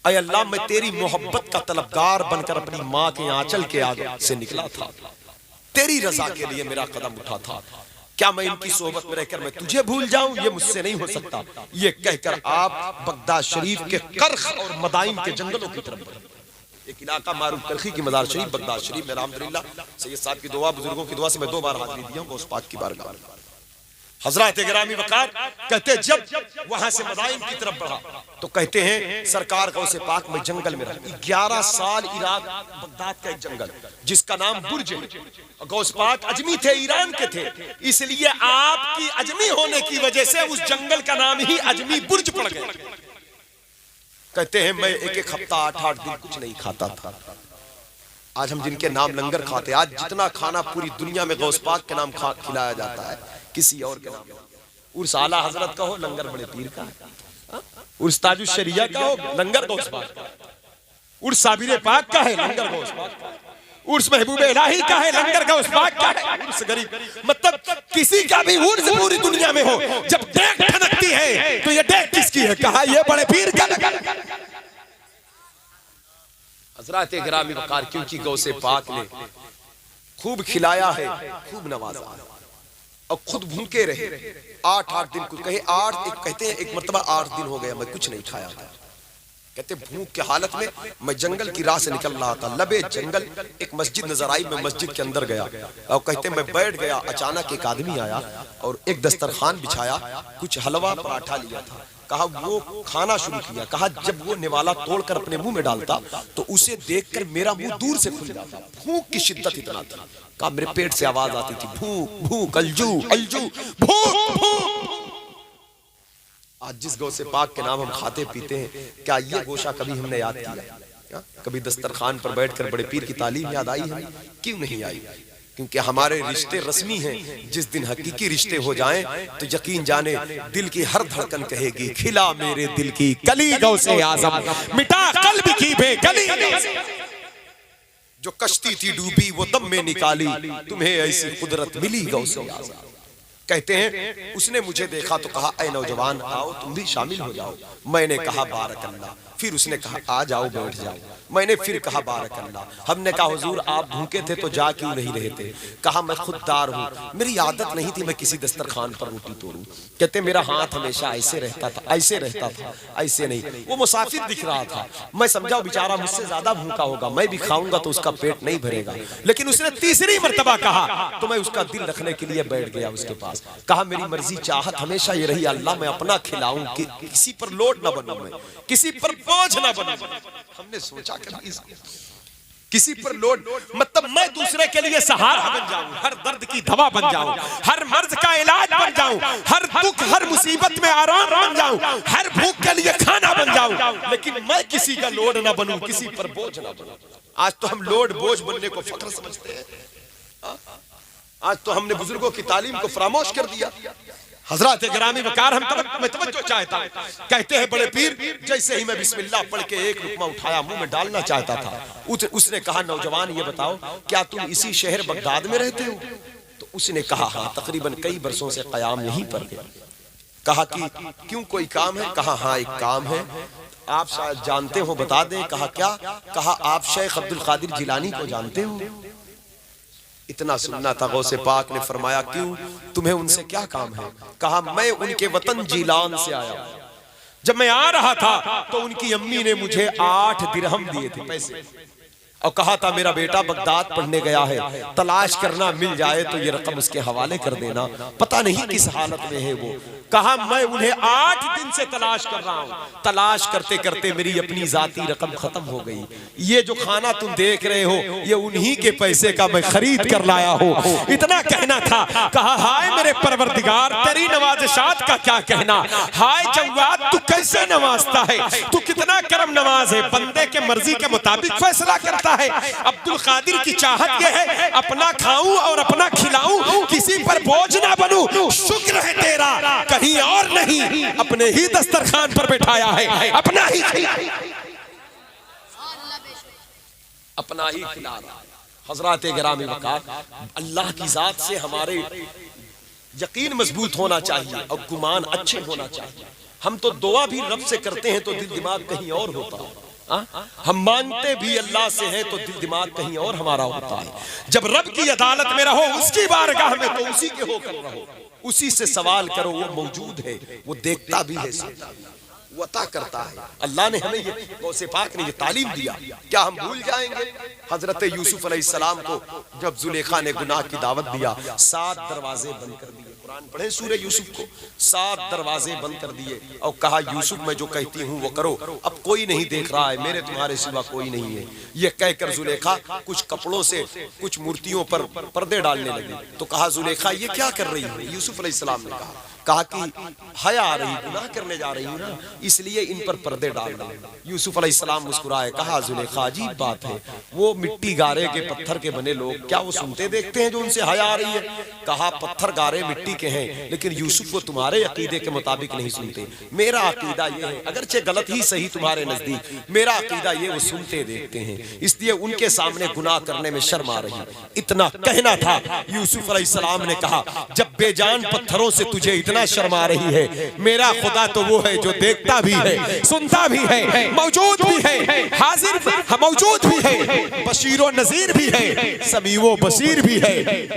ऐ अल्लाह, मैं तेरी मोहब्बत का तलबगार बनकर अपनी माँ के आंचल के आगे से निकला था, तेरी रजा के लिए मेरा कदम उठा था। क्या मैं इनकी सोहबत में रहकर मैं तुझे भूल जाऊं? ये मुझसे नहीं हो सकता। ये कहकर आप बगदाद शरीफ के कर्ख और मदाइन के जंगलों की तरफ बढ़े। एक इलाका मारूफ करखी की मजार शरीफ बगदाद शरीफ में अल्हम्दुलिल्लाह सैयद साहब की दुआ, बुजुर्गों की दुआ से मैं 2 बार हाजिरी दिया हूं गौस पाक की बारगाह में। हजरत गिरामी वक़ार कहते जब वहां से मदाइन की तरफ बढ़ा तो कहते हैं सरकार गौसे पाक में जंगल में रहा 11 साल। इराक बगदाद का एक जंगल जिसका नाम बुर्ज है। गौस पाक अजमी थे, ईरान के थे, इसलिए आपकी अजमी होने की वजह से उस जंगल का नाम ही अजमी बुर्ज पड़ गया। कहते हैं मैं एक हफ्ता 8-8 दिन कुछ नहीं खाता था। आज हम जिनके नाम लंगर खाते, आज जितना खाना पूरी दुनिया में गौस पाक के नाम खिलाया जाता है किसी और के नाम, उर्स आला हजरत का हो लंगर बड़े पीर का है, उर्स ताजुश शरिया का हो लंगर गौस पाक का, उर्स साबिर पाक का है लंगर गौस पाक का, उर्स महबूब इलाही का है लंगर गौस पाक का है, उर्स गरीब, मतलब किसी का भी उर्स पूरी दुनिया में हो, जब डेग ठनकती है तो ये डेग किसकी है? कहा ये बड़े पीर का लंगर। हजरत गिरामी वक़ार क्योंकि गौसे पाक ने खूब खिलाया है, खूब नवाजा है और खुद भूखे रहे 8-8 दिन, कुछ कहे 8, एक कहते हैं एक मर्तबा 8 दिन हो गया मैं कुछ नहीं खाया था। कहते भूख के हालत में मैं जंगल की राह से निकल रहा था, लबे जंगल एक मस्जिद नजर आई, मैं मस्जिद के अंदर गया और कहते मैं बैठ गया, अचानक एक आदमी आया और एक दस्तरखान बिछाया, कुछ हलवा पराठा लिया था, कहा वो खाना शुरू किया। कहा जब वो निवाला तोड़कर अपने मुंह में डालता तो उसे देखकर मेरा मुंह दूर से खुल जाता, भूख की शिद्दत इतना थी। कहा मेरे पेट से आवाज आती थी भूख भूख, अलजू अलजू, भूख भूख। आज जिस गौसे पाक के नाम हम खाते पीते हैं, क्या ये गोशा कभी हमने याद किया? कभी दस्तरखान पर बैठकर बड़े पीर की तालीम याद आई है? क्यों नहीं आई? क्योंकि हमारे रिश्ते रस्मी हैं। जिस दिन हकीकी रिश्ते हो जाएं तो यकीन जाने दिल की हर धड़कन कहेगी खिला मेरे दिल की कली गौसे आज़म, मिटा कल्ब की बेकली। जो कश्ती थी डूबी वो दम में निकाली, तुम्हें ऐसी कुदरत मिली गौसे आज़म। कहते हैं उसने मुझे देखा तो कहा ऐ नौजवान आओ तुम भी शामिल हो जाओ। मैंने कहा बारक अल्लाह। फिर उसने कहा आ जाओ बैठ जाओ। मैंने फिर कहा बारक अल्लाह। हमने कहा हुजूर आप भूखे थे तो जा क्यों नहीं रहे थे? कहा मैं खुददार हूँ, मेरी आदत नहीं थी मैं किसी दस्तरखान पर रोटी तोड़ूं। कहते मेरा हाथ हमेशा ऐसे रहता था, ऐसे रहता था, ऐसे नहीं। वो मुसाफिर दिख रहा था, मैं समझा बेचारा मुझसे ज्यादा भूखा होगा, मैं भी खाऊंगा तो उसका पेट नहीं भरेगा। लेकिन उसने तीसरी मर्तबा कहा तो मैं उसका दिल रखने के लिए बैठ गया उसके पास। कहा मेरी मर्जी चाहत हमेशा ये रही अल्लाह मैं अपना खिलाऊं, किसी पर लोड ना बनूं, मैं किसी पर बोझ ना बनूं। हमने सोचा कभी किसी पर लोड मतलब मैं दूसरे के लिए सहारा बन जाऊं, हर दर्द की दवा बन जाऊं, हर मर्ज का इलाज बन जाऊं, हर दुख हर मुसीबत में आराम बन जाऊं, हर भूख के लिए खाना बन जाऊं, लेकिन मैं किसी का लोड ना बनूं, किसी पर बोझ ना बनूं। आज तो हम लोड बोझ बनने को फख्र समझते हैं। आज तो हमने बुजुर्गों की तालीम को फरामोश कर दिया। हजरत गिरामी वक़ार हम तवज्जो चाहता है। कहते हैं बड़े पीर जैसे ही मैं बिस्मिल्लाह पढ़ के एक लुक़मा उठाया मुंह में डालना चाहता था, उसने कहा नौजवान ये बताओ क्या तुम इसी शहर बगदाद में रहते हो? तो उसने कहा हाँ तकरीबन कई बरसों से क़याम यहीं पर है। कहा कि क्यों कोई काम है? कहा हाँ एक काम है, आप शायद जानते हो बता दें। कहा क्या? कहा आप शेख अब्दुल कादिर जिलानी को जानते हो? इतना सुनना था। गौसे पाक ने फरमाया क्यों, तुम्हें उनसे क्या काम है? कहा मैं उनके वतन जीलान से आया। जब मैं आ रहा था तो उनकी अम्मी ने मुझे 8 दिरहम दिए थे पैसे और कहा था मेरा बेटा बगदाद पढ़ने गया है, तलाश करना मिल जाए तो ये रकम उसके हवाले कर देना, पता नहीं किस हालत में है वो। कहा मैं उन्हें 8 दिन से तलाश कर रहा हूँ, तलाश करते करते मेरी अपनी जाती रकम खत्म हो गई। ये जो खाना तुम देख रहे हो ये उन्हीं के पैसे का मैं खरीद कर लाया हूँ। इतना कहना था। कहा हाय मेरे परवरदिगार तेरी नवाज़िशात का क्या कहना, हाय जव्वाद तू कैसे नवाजता है, तू कितना करम नवाज है, बंदे के मर्जी के मुताबिक फैसला करता है। अब्दुल कादिर की चाहत यह है अपना खाऊं और अपना खिलाऊं, किसी पर बोझ ना बनूं। शुक्र है तेरा कहीं और नहीं, अपने ही दस्तरखान पर बैठाया है, अपना ही अपना ही खिला रहा है। हजरात गिरामी वकार, अल्लाह की जात से हमारे यकीन मजबूत होना चाहिए और गुमान अच्छे होना चाहिए। हम तो दुआ भी रब से करते हैं तो दिल दिमाग कहीं और होता है। हम मांगते भी अल्लाह से हैं तो दिल दिमाग कहीं और हमारा होता है। जब रब की अदालत में रहो, उसकी बारगाह में, तो उसी के होकर रहो, उसी से सवाल करो। वो मौजूद है, वो देखता भी है, सुनता भी है, वो अता करता है। अल्लाह ने हमें ये गौसे पाक ने ये तालीम दिया, क्या हम भूल जाएंगे? हजरत यूसुफ अलैहिस्सलाम को जब जुलेखा ने गुनाह की दावत दिया, 7 दरवाजे बंद कर दिए। कुरान पढ़े सूरह यूसुफ को, 7 दरवाजे बंद कर दिए और कहा यूसुफ मैं जो कहती हूँ वो करो, अब कोई नहीं देख रहा है, मेरे तुम्हारे सिवा कोई नहीं है। ये कहकर जुलेखा कुछ कपड़ों से कुछ मूर्तियों पर पर्दे डालने लगी। तो कहा जुलेखा ये क्या कर रही है? यूसुफ अलैहिस्सलाम ने कहा कि हया आ रही, गुनाह करने जा रही हूँ ना, इसलिए इन पर पर्दे डाल रहे। यूसुफ अलैहिस्सलाम मुस्कुराए, कहा जुलेखा अजीब बात है, वो मिट्टी गारे के पत्थर के बने लोग क्या वो सुनते देखते हैं जो उनसे हया आ रही है? कहा पत्थर गारे मिट्टी के हैं, लेकिन यूसुफ वो तुम्हारे अकीदे के मुताबिक नहीं सुनते। मेरा अकीदा ये है, अगरचे गलत ही सही तुम्हारे नजदीक, मेरा अकीदा ये वो सुनते देखते हैं, इसलिए उनके सामने गुनाह करने में शर्म आ रही। इतना कहना था। यूसुफ अलैहिस्सलाम ने कहा जब बेजान पत्थरों से तुझे इतना शर्म आ रही है, मेरा खुदा तो वो है जो देखता भी है, सुनता भी है, मौजूद भी है, हाजिर मौजूद भी है, बशीरो नजीर भी है, समीओ बसीर भी है।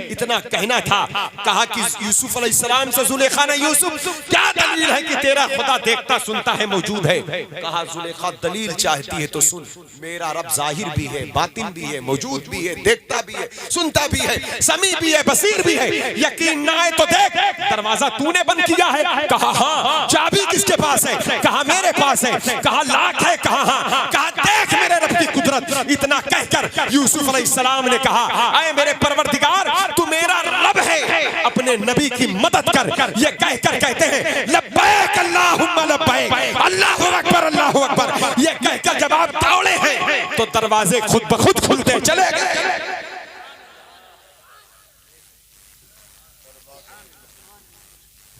इतना कहना था। कहा कि यूसुफ अलैहिस्सलाम से जुलेखा ने, यूसुफ क्या दलील है कि तेरा खुदा देखता सुनता है मौजूद है? कहा जुलेखा दलील चाहती है तो सुन, मेरा रब जाहिर भी है, बातिन भी है, मौजूद भी है, देखता भी है, सुनता भी है, समी भी है, बसीर भी है। यकीन ना आए तो देख, दरवाजा तूने बंद किया है। कहा हाँ। चाबी किसके पास है? कहा मेरे पास है। कहा लाख है? कहा हाँ। कहा देख मेरे रब की कुदरत। इतना कहकर यूसुफ अलैहिस्सलाम ने कहा आए मेरे परवरदिगार, तू मेरा रब है, अपने नबी की मदद कर। ये कहकर कहते हैं लब्बैक अल्लाहुम्मा लब्बैक, अल्लाहु अकबर, अल्लाहु अकबर। ये कहकर जब आप दौड़े हैं तो दरवाजे खुद ब खुद खुलते चले गए।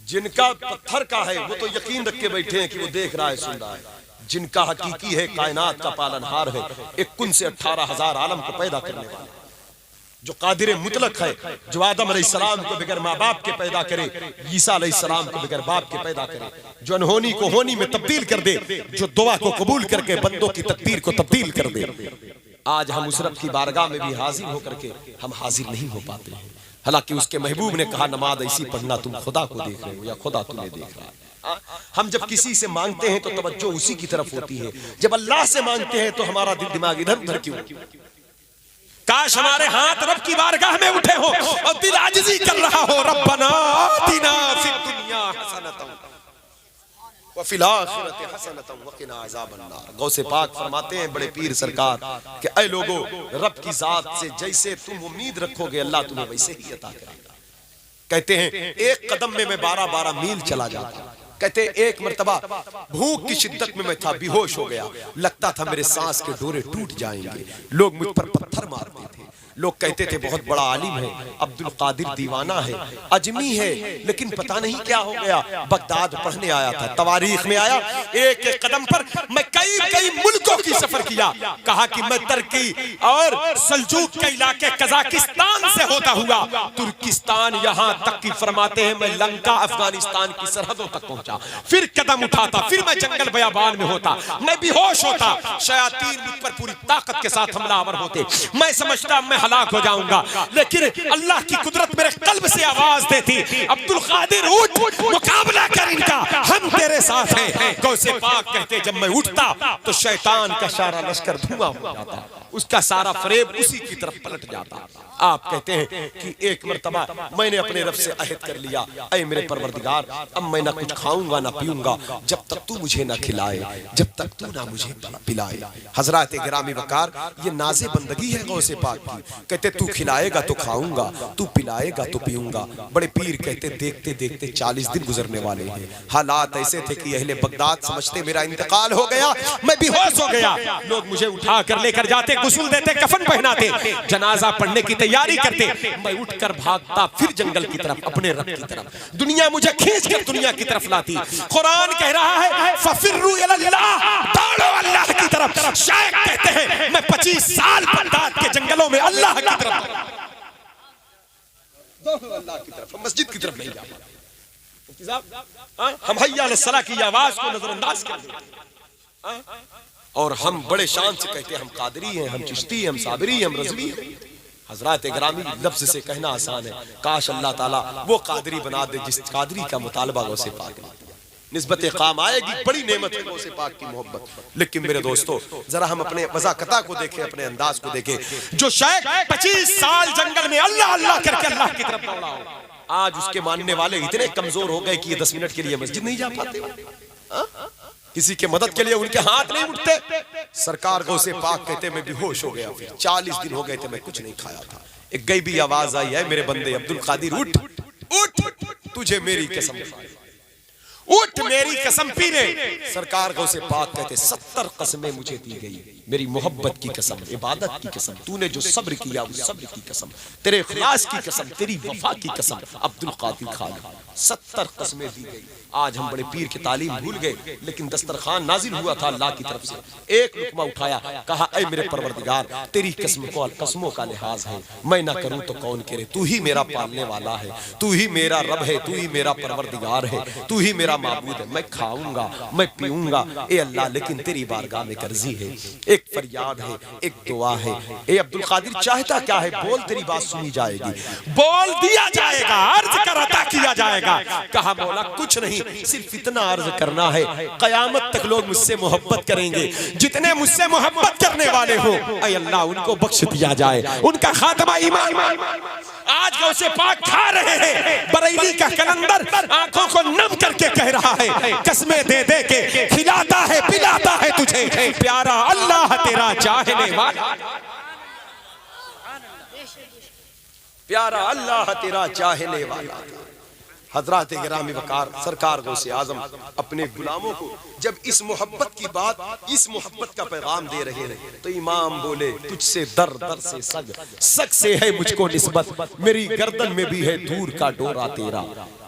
जिनका पत्थर का है वो तो यकीन रख के बैठे हैं कि वो देख रहा है, सुन रहा है। जिनका हकीकी है, कायनात का पालनहार है, एक कुन से 18,000 आलम को पैदा करने वाला, जो कादिर मुतलक है, जो आदम अलैहिस्सलाम को बगैर माँ बाप के पैदा करे, ईसा अलैहिस्सलाम को बगैर बाप के पैदा करे, जो अनहोनी को होनी में तब्दील कर दे, जो दुआ को कबूल करके बंदों की तकदीर को तब्दील कर दे। आज हम उस रब की बारगाह में भी हाजिर होकर के हम हाजिर नहीं हो पाते हैं। हालांकि उसके महबूब ने कहा नमाज ऐसी पढ़ना तुम खुदा को देख रहे हो या खुदा तुम्हें देख रहा है। हम जब किसी से मांगते हैं तो तवज्जो उसी की तरफ होती है, जब अल्लाह से मांगते हैं तो हमारा दिल दिमाग इधर उधर क्यों? काश हमारे हाथ रब की बारगाह में उठे हो और दिल आजिज़ी कर रहा हो, रब्बना आतिना फिद दुनिया हसनतन व फिल आखिरति हसनतन व क़िना अज़ाबन्नार। गौसे पाक फरमाते हैं बड़े पीर सरकार कि ऐ लोगों, रब की जात से जैसे तुम उम्मीद रखोगे अल्लाह तुम्हें वैसे ही अता करेगा। कहते हैं एक कदम में मैं 12-12 मील चला जाता। कहते एक मर्तबा भूख की शिद्दत में मैं था, बेहोश हो गया, लगता था मेरे सांस के डोरे टूट जाएंगे। लोग मुझ पर पत्थर मारते थे, लोग कहते थे बहुत बड़ा आलिम है, अब्दुल कादिर दीवाना है, अजमी है, लेकिन पता नहीं क्या हो गया। बगदाद पढ़ने आया था, तवारीख में आया, एक एक कदम पर मैं कई मुल्कों की सफर किया। कहा कि मैं तुर्की और सल्जूक के इलाके कजाकिस्तान से होता हुआ तुर्किस्तान, यहाँ तक की फरमाते हैं मैं लंका अफगानिस्तान की सरहदों तक पहुंचा। फिर कदम उठाता, फिर मैं जंगल बयाबान में होता, मैं बेहोश होता, शयातीन मुझ पर पूरी ताकत के साथ हमलावर होते, मैं समझता मैं हलाक हो जाऊंगा, लेकिन अल्लाह की कुदरत मेरे कल्ब से आवाज देती, अब्दुल कादिर उठ, मुकाबला कर इनका, हम तेरे साथ हैं। गौसे पाक कहते जब मैं उठता तो शैतान का सारा लश्कर धुआं हो जाता, उसका सारा फरेब उसी की तरफ पलट जाता। आप कहते हैं कि एक मर्तबा मैंने अपने रब से अहद कर लिया, ऐ मेरे परवरदिगार, अब मैं ना कुछ खाऊंगा ना पीऊंगा जब तक तू मुझे ना खिलाए, जब तक तू ना मुझे पिलाए। हजरात गिरामी वकार, ये नाज़े बंदगी है गौसे पाक की। कहते तू खिलाएगा तो खाऊंगा, तू पिलाएगा तो पीऊंगा। बड़े पीर कहते देखते देखते 40 दिन गुजरने वाले हैं। हालात ऐसे थे कि अहले बगदाद समझते मेरा इंतकाल हो गया, मैं बेहोश हो गया। लोग मुझे उठा कर लेकर जाते, गुस्ल देते, कफन पहनाते, जनाजा पढ़ने की तैयारी करते, मैं उठकर भागता फिर जंगल की तरफ, अपने रब की तरफ। दुनिया मुझे खींच कर दुनिया की तरफ लाती। कुरान कह रहा है फफिर्रू इलल्लाह, दौड़ो अल्लाह की तरफ। शायद कहते हैं मैं 25 साल बगदाद के जंगलों में अल्लाह की तरफ अल्लाह की तरफ, मस्जिद की तरफ नहीं जा पाते। मुफ्ती साहब, हम हय्या अलस्सलाह की आवाज को नजरअंदाज कर देते और हम बड़े शान से कहते हैं हम कादरी हैं, हम चिश्ती हैं, हम साबरी हैं, हम रज़वी हैं। हजरात ग्रामी, लफ्ज से कहना आसान है, काश अल्लाह ताला वो कादरी बना दे जिस कादरी का मुतालबा गौसे पाक ने किया। निस्बत काम आएगी, बड़ी नेमत है गौसे पाक की मोहब्बत। लेकिन मेरे दोस्तों, जरा हम अपने वज़ाकता को देखें, अपने अंदाज को देखें। जो शेख 25 साल जंगल में अल्लाह अल्लाह करके अल्लाह की तरफ दौड़ा हो, आज उसके मानने वाले इतने कमजोर हो गए कि ये 10 मिनट के लिए मस्जिद नहीं जा पाते। किसी के मदद के लिए उनके हाथ नहीं उठते। सरकार गौसे पाक कहते मैं बेहोश हो गया, 40 दिन हो गए थे मैं कुछ नहीं खाया था। एक गैबी आवाज आई है, मेरे बंदे अब्दुल कादिर उठ उठ, तुझे मेरी कसम, उठ मेरी कसम पीने। सरकार गौसे पाक कहते 70 कसमें मुझे दी गई, मेरी मोहब्बत की कसम, इबादत की कसम, तूने जो सब्र किया उस सब्र की कसम, तेरे इखलास की कसम, तेरी वफा की कसम, अब्दुल कादिर खान 70 कसमें दी गई। आज हम बड़े पीर की तालीम भूल गए, लेकिन दस्तरखान नाजिल हुआ था अल्लाह की तरफ से। एक लुकमा उठाया, कहा ऐ मेरे परवरदिगार, तेरी कसमों का लिहाज है, मैं ना करूं तो कौन करे, तू ही मेरा पालने वाला है, तू ही मेरा रब है, तू ही मेरा परवरदिगार है, तू ही मेरा माबूद है। मैं खाऊंगा, मैं पीऊंगा ए अल्लाह, लेकिन तेरी बारगाह में कर्जी है, एक फरियाद है, एक दुआ है। ए अब्दुल कादिर चाहता क्या है, बोल, तेरी बात सुनी जाएगी, बोल दिया जाएगा, अर्ज कर अता किया जाएगा। कहा मौला कुछ नहीं, सिर्फ इतना अर्ज करना है, कयामत तक लोग मुझसे मोहब्बत करेंगे, जितने मुझसे मोहब्बत करने वाले हो ऐ अल्लाह उनको बख्श दिया जाए, उनका खात्मा ईमान। आज गौसे पाक खा रहे हैं, बरेली का कलंदर आंखों को नम करके कह रहा है, कसमें दे दे के खिलाता है पिलाता है तुझे, प्यारा अल्लाह तेरा चाहने वाला, प्यारा अल्लाह तेरा चाहने वाला। हजरात गिरामी वकार, सरकार गौसे आजम अपने गुलामों को जब इस मोहब्बत की बात, इस मोहब्बत का पैगाम दे रहे हैं, तो इमाम बोले तुझसे दर दर से सग, सग से है मुझको निस्बत, मेरी गर्दन में भी है दूर का डोरा तेरा,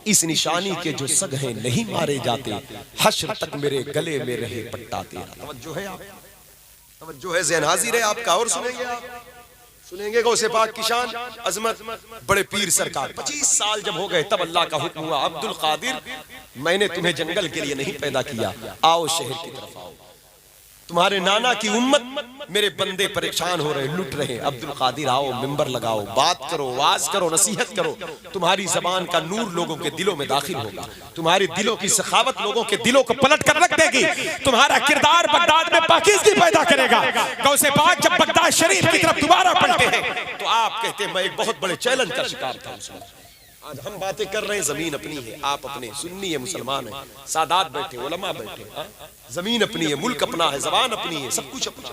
इस निशानी के जो सग हैं नहीं मारे जाते, हश्र तक मेरे गले में रहे पट्टा तेरा। तवज्जो है आप, तवज्जो है, ज़हन हाजिर है आपका। और सुनेंगे आप, सुनेंगे गौसे पाक की शान, अजमत, बड़े पीर सरकार। 25 साल जब हो गए तब अल्लाह का हुक्म हुआ, अब्दुल कादिर मैंने तुम्हें जंगल के लिए नहीं पैदा किया, आओ शहर की तरफ आओ, तुम्हारे नाना की उम्मत, मेरे बंदे परेशान हो रहे, लुट रहे, अब्दुल कादिर आओ, मिंबर लगाओ, बात करो, वाज करो, नसीहत करो, तुम्हारी जबान का नूर लोगों के दिलों में दाखिल होगा, तुम्हारी दिलों की सखावत लोगों के दिलों को पलट कर रख देगी, तुम्हारा किरदार बगदाद में पाकीज़गी पैदा करेगा। गौसे पाक जब बगदाद शरीफ की तरफ दोबारा पलटे हैं, तो आप कहते हैं मैं एक बहुत बड़े चैलेंज का शिकार था उस वक्त। आज हम बातें कर रहे हैं, जमीन अपनी है, आप अपने, सुन्नी है, मुसलमान है, सादात बैठे, उलमा बैठे, जमीन अपनी है, मुल्क अपना है, जबान अपनी है, सब कुछ अपना,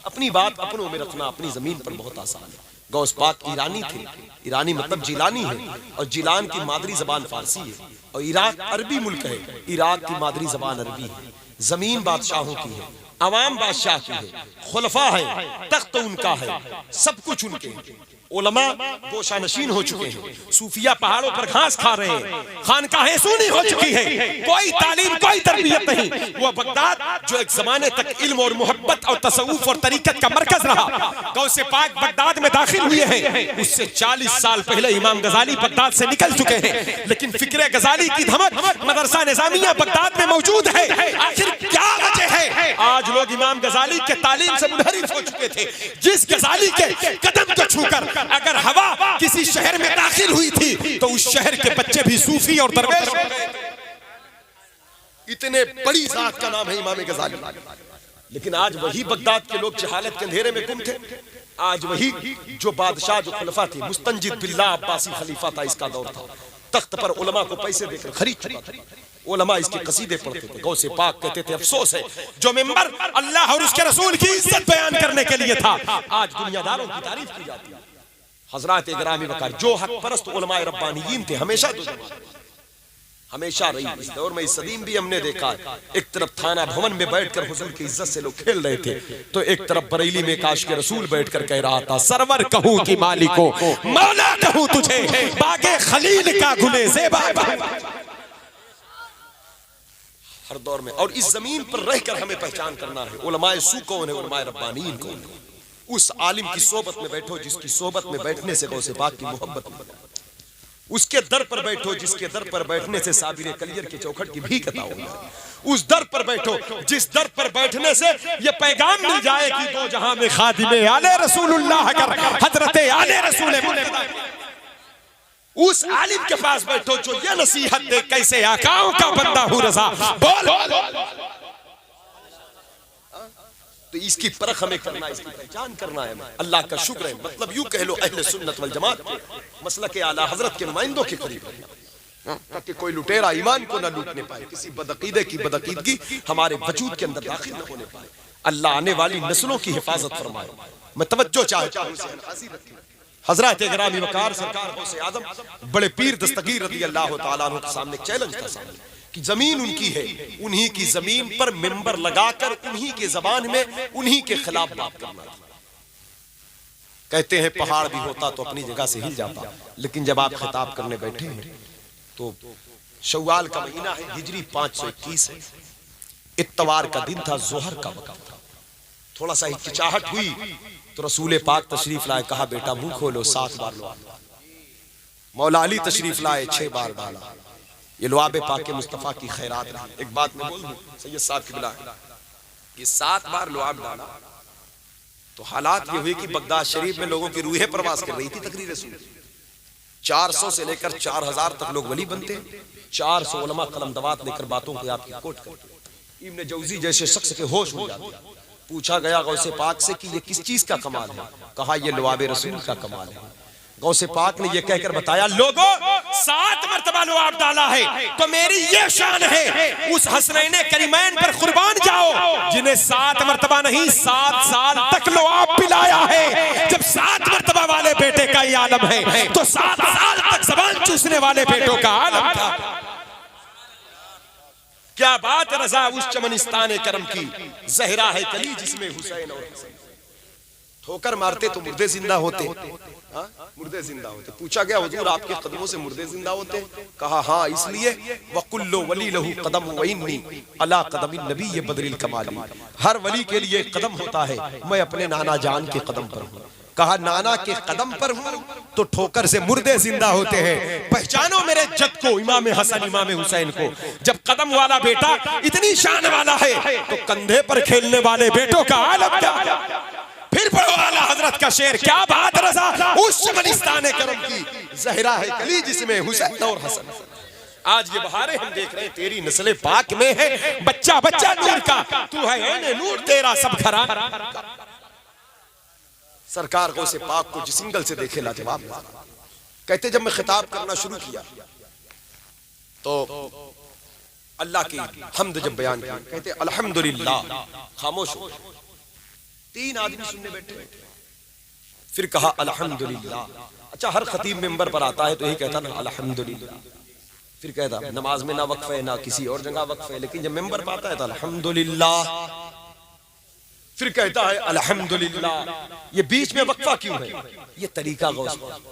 अपनी बात अपनों में रखना अपनी जमीन पर बहुत आसान है। गौस पाक ईरानी थे, ईरानी मतलब जिलानी है, और जिलान की मादरी जबान फारसी है, और इराक अरबी मुल्क है, इराक की मादरी जबान अरबी है। जमीन बादशाहों की है, अवाम बादशाह की है, खुलफा है, तख्त उनका है, सब कुछ उनके हैं। उलमा गोशा नशीन हो चुके हैं, सूफिया पहाड़ों पर घास खा रहे हैं, खानकाहें सूनी हो चुकी है, कोई तालीम कोई तरबियत नहीं। वो बगदाद जो एक जमाने तक इल्म और मोहब्बत और तसव्वुफ और तरीकत का मरकज रहा, गौसे पाक बगदाद में दाखिल हुए हैं, उससे 40 साल पहले इमाम गजाली बगदाद से निकल चुके हैं, लेकिन फिक्रे गजाली की धमक मदरसा निजामिया बगदाद में मौजूद है। आखिर क्या वजह है? आज लोग इमाम गजाली के तालीम से मुनहरिफ हो चुके थे। जिस गजाली के कदम को छूकर अगर हवा किसी शहर में दाखिल हुई थी तो उस शहर के बच्चे भी सूफी और दरवेश। इतने बड़ी जात का नाम है इमाम गजाली, लेकिन आज वही बगदाद के लोग जहालत के अंधेरे में गुम थे। आज वही जो बादशाह, जो खलीफा थे, मुस्तंजिद बिल्लाह अब्बासी खलीफा था, इसका दौर था, तख्त पर उलमा को पैसे देकर खरीद चुका था, उलमा इसके कसीदे पढ़ते थे। गौसे पाक कहते थे अफसोस है जो मिंबर अल्लाह और उसके रसूल की इज्जत बयान करने के लिए था, आज दुनियादारों की तारीफ की जाती है। हजरात गिरामी वकार, जो हक परस्त उलमाए रब्बानीयीन थे, हमेशा हमेशा रही। इस दौर में इस सदीम भी हमने देखा है, एक तरफ थाना भवन में बैठकर हुजूर की इज्जत से लोग खेल रहे थे, तो एक तरफ बरेली में काश के रसूल बैठकर कह रहा था, सरवर कहूं कि मालिको, मौला कहूं तुझे, बागे खलील का गुले ज़ेबा। हर दौर में, और इस जमीन पर रहकर हमें पहचान करना है उलमाए सू कौन है, उलमाए रब्बानीयीन कौन है। उस आलिम की सोबत में बैठो जिसकी सोबत में बैठने से गौसे पाक की मोहब्बत में, उसके दर पर बैठो जिसके दर पर बैठने से साबिर कलियर के चौखट की भीख अता होगी, उस दर पर बैठो जिस दर पर बैठने से ये पैगाम मिल जाए कि दो जहां में खादिमे आले रसूलुल्लाह कर हजरत आले रसूल, उस आलिम के पास बैठो जो ये नसीहत दे कैसे आकाओं का बंदा हूं रजा बोल। तो इसकी परख हमें करना, इसकी पहचान करना है। अल्लाह का शुक्र है, मतलब यूं कह लो अहले सुन्नत वल जमात के मसलक के आला हजरत के नुमाइंदों के करीब है, ताकि कोई लुटेरा ईमान को न लूटने पाए, किसी बदअकीदे की बदअकीदगी हमारे वजूद के अंदर दाखिल न होने पाए। अल्लाह आने वाली नस्लों की हिफाजत फरमाए। मैं तवज्जो चाहता हूं हजरत गिरामी वकार सरकार गौसे आजम बड़े पीर दस्तगीर रज़ी अल्लाह तआला अन्हु के सामने चैलेंज था सामने कि जमीन उनकी है, उन्हीं की जमीन पर मिंबर लगाकर उन्हीं के जबान में उन्हीं के खिलाफ बात करना। कहते हैं पहाड़ भी होता तो अपनी जगह से हिल जाता, लेकिन जब आप खिताब करने बैठे हैं तो शव्वाल का महीना है, हिजरी 521 है, इत्तवार का दिन था, जोहर का वक्त था। थोड़ा सा हिचकिचाहट हुई तो रसूल पाक तशरीफ लाए, कहा बेटा मुंह खोलो, 7 बार लो। मौला अली तशरीफ लाए, 6 बार डाला। ये लुआब पाक के मुस्तफा की खैरात रही। एक बात मैं बोल दूं सैयद साहब की बिला, ये 7 बार लुआब डाला तो हालात ये हुए कि बगदाद शरीफ में लोगों की रूहें प्रवास कर रही थी तकरीर सुन। 400 से लेकर 4000 तक लोग वली बनते, 400 उलमा कलमदवात लेकर बातों को आपकी कोट करते। इब्न जौजी जैसे शख्स के होश हो जाते। पूछा गया गौसे पाक से कि ये किस चीज का कमाल है, कहा ये लुआब रसूल का कमाल है। गौसे पाक ने ये कहकर बताया, लोगों 7 मरतबा लुआब डाला है तो मेरी ये शान है, उस हसनैन करीमैन पर कुर्बान जाओ जिन्हें 7 मरतबा नहीं 7 साल तक लुआब पिलाया है। जब 7 मरतबा वाले बेटे का ये आलम है तो 7 साल तक ज़बान चूसने वाले बेटों का आलम था। क्या बात रजा उस चमनिस्तान करम की, जहरा है कली जिसमें हुसैन और हसन। ठोकर मारते तो मुर्दे जिंदा होते, मुर्दे जिंदा होते। पूछा गया हुजूर आपके कदमों से मुर्दे जिंदा होते, कहा हाँ इसलिए वकुल्लो वली लहू कदम वइन्नी अला कदमिन नबी ये बदरिल कमाली। हर वली के लिए कदम होता है, मैं अपने नाना जान के कदम पर हूँ। कहा नाना के कदम पर हूं तो ठोकर से मुर्दे जिंदा होते हैं। पहचानो मेरे जद को, इमाम हसन इमाम हुसैन को। जब कदम वाला बेटा इतनी शान वाला है तो कंधे पर खेलने वाले बेटों का आलम क्या। फिर पढ़ो आला हजरत का शेर, क्या बात रजा उस चमनिस्तान करम की, जहरा है कली जिसमें हुसैन और हसन। आज ये बहारें हम देख रहे हैं तेरी नस्ल पाक में है, बच्चा बच्चा नूर का, तू है नूर तेरा सब घराना। सरकार गौसे पाक को जिस एंगल से देखे लाजवाब। कहते जब मैं खिताब करना शुरू किया तो अल्लाह की हम्द जब बयान किया, कहते अल्हम्दुलिल्लाह, खामोश हो। 3 आदमी सुनने बैठे, फिर कहा अल्हम्दुलिल्लाह। अच्छा हर खतीब मेंबर पर आता है तो यही कहता ना अल्हम्दुलिल्लाह, फिर कहता नमाज में ना वक्फ है ना किसी और जगह वक्फ है, लेकिन जब मेंबर पर आता है तो अल्हम्दुलिल्लाह, फिर कहता है अल्हम्दुलिल्लाह। ये बीच में वक्फा क्यों है? ये तरीका गौस पाक,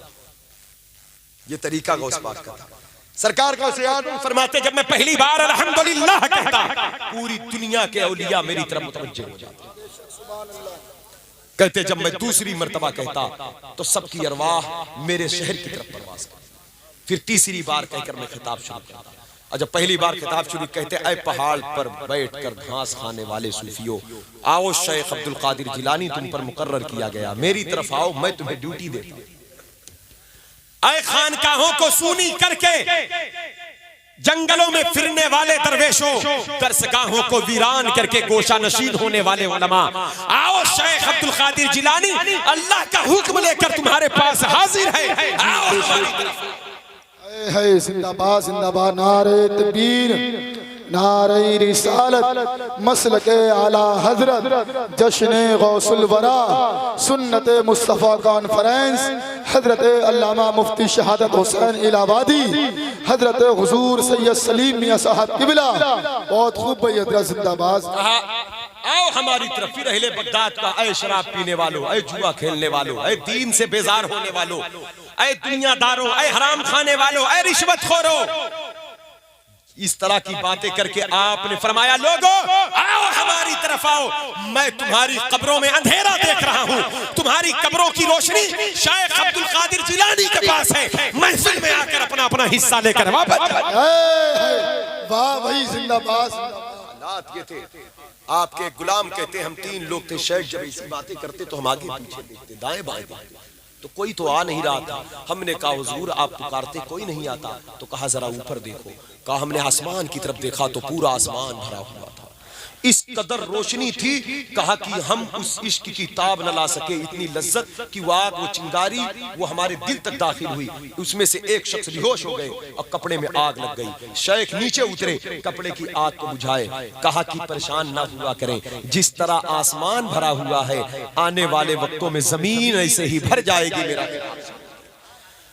ये तरीका गौस पाक का था। सरकार का आदम फरमाते जब मैं पहली बार अल्हम्दुलिल्लाह कहता पूरी दुनिया के औलिया मेरी तरफ मुतवज्जह हो जाते। कहते जब मैं दूसरी मर्तबा कहता तो सबकी अरवाह मेरे शहर की तरफ परवास करती। फिर तीसरी बार कहकर मैं खिताब शुरू करता। और जब पहली बार खिताब शुरू कहते ऐ पहाड़ पर बैठकर घास खाने वाले सूफियों, आओ शेख अब्दुल कादिर जिलानी तुम पर मुकर्रर किया गया, मेरी तरफ आओ, मैं तुम्हें ड्यूटी देता हूं। ऐ खानकाहों को सूनी करके जंगलों में फिरने वाले दरवेशों, दरसगाहों को वीरान करके गोशा नशीन होने वाले उलमा, आओ शेख अब्दुल कादिर जिलानी अल्लाह का हुक्म लेकर तुम्हारे पास हाजिर है, आओ। है जिंदाबाद जिंदाबाद, नारे तकबीर, नारे रिसालत, मसलके आला हजरत, जश्न गौसुल वरा, सुन्नत मुस्तफ़ा कॉन्फ्रेंस, हजरत अल्लामा मुफ्ती शहादत हुसैन इलाहाबादी, हजरत हुजूर सैयद सलीम मियां साहब किबला। बहुत खूब भाई हजरत जिंदाबाद। आओ हमारी तरफ, फिर अहले बगदाद का ऐ शराब पीने वालों, ऐ जुआ खेलने वालों, ऐ दीन से बेजार होने वालों, ऐ दुनियादारों, ऐ हराम खाने वालों, ऐ रिश्वतखोरों, इस तरह की बातें करके आपने फरमाया, लोगों आओ हमारी तरफ आओ, मैं तुम्हारी कब्रों में अंधेरा देख रहा हूं, तुम्हारी कब्रों की रोशनी शेख अब्दुल कादिर जिलानी के पास है, महफिल में आकर अपना अपना हिस्सा लेकर वापस। वाह भाई, जिंदाबाद। हालात ये थे, आपके गुलाम कहते हम 3 लोग थे, शेख जब ऐसी बातें करते तो हम आगे पीछे देखते, दाएं बाएं देखते, तो कोई तो आ नहीं रहा था। हमने कहा हुजूर आप पुकारते कोई नहीं आता, तो कहा जरा ऊपर देखो। कहा हमने आसमान की तरफ देखा तो पूरा आसमान भरा हुआ था, इस कदर रोशनी थी। कहा कि हम उस इश्क की ताब न ला सके, इतनी लज्जत कि वो आग, वो चिंगारी वो हमारे दिल तक दाखिल हुई। उसमें से एक शख्स बेहोश हो गए और कपड़े में आग लग गई। शेख नीचे उतरे, कपड़े की आग को बुझाए। कहा कि परेशान ना हुआ करें, जिस तरह आसमान भरा हुआ है आने वाले वक्तों में जमीन ऐसे ही भर जाएगी। मेरा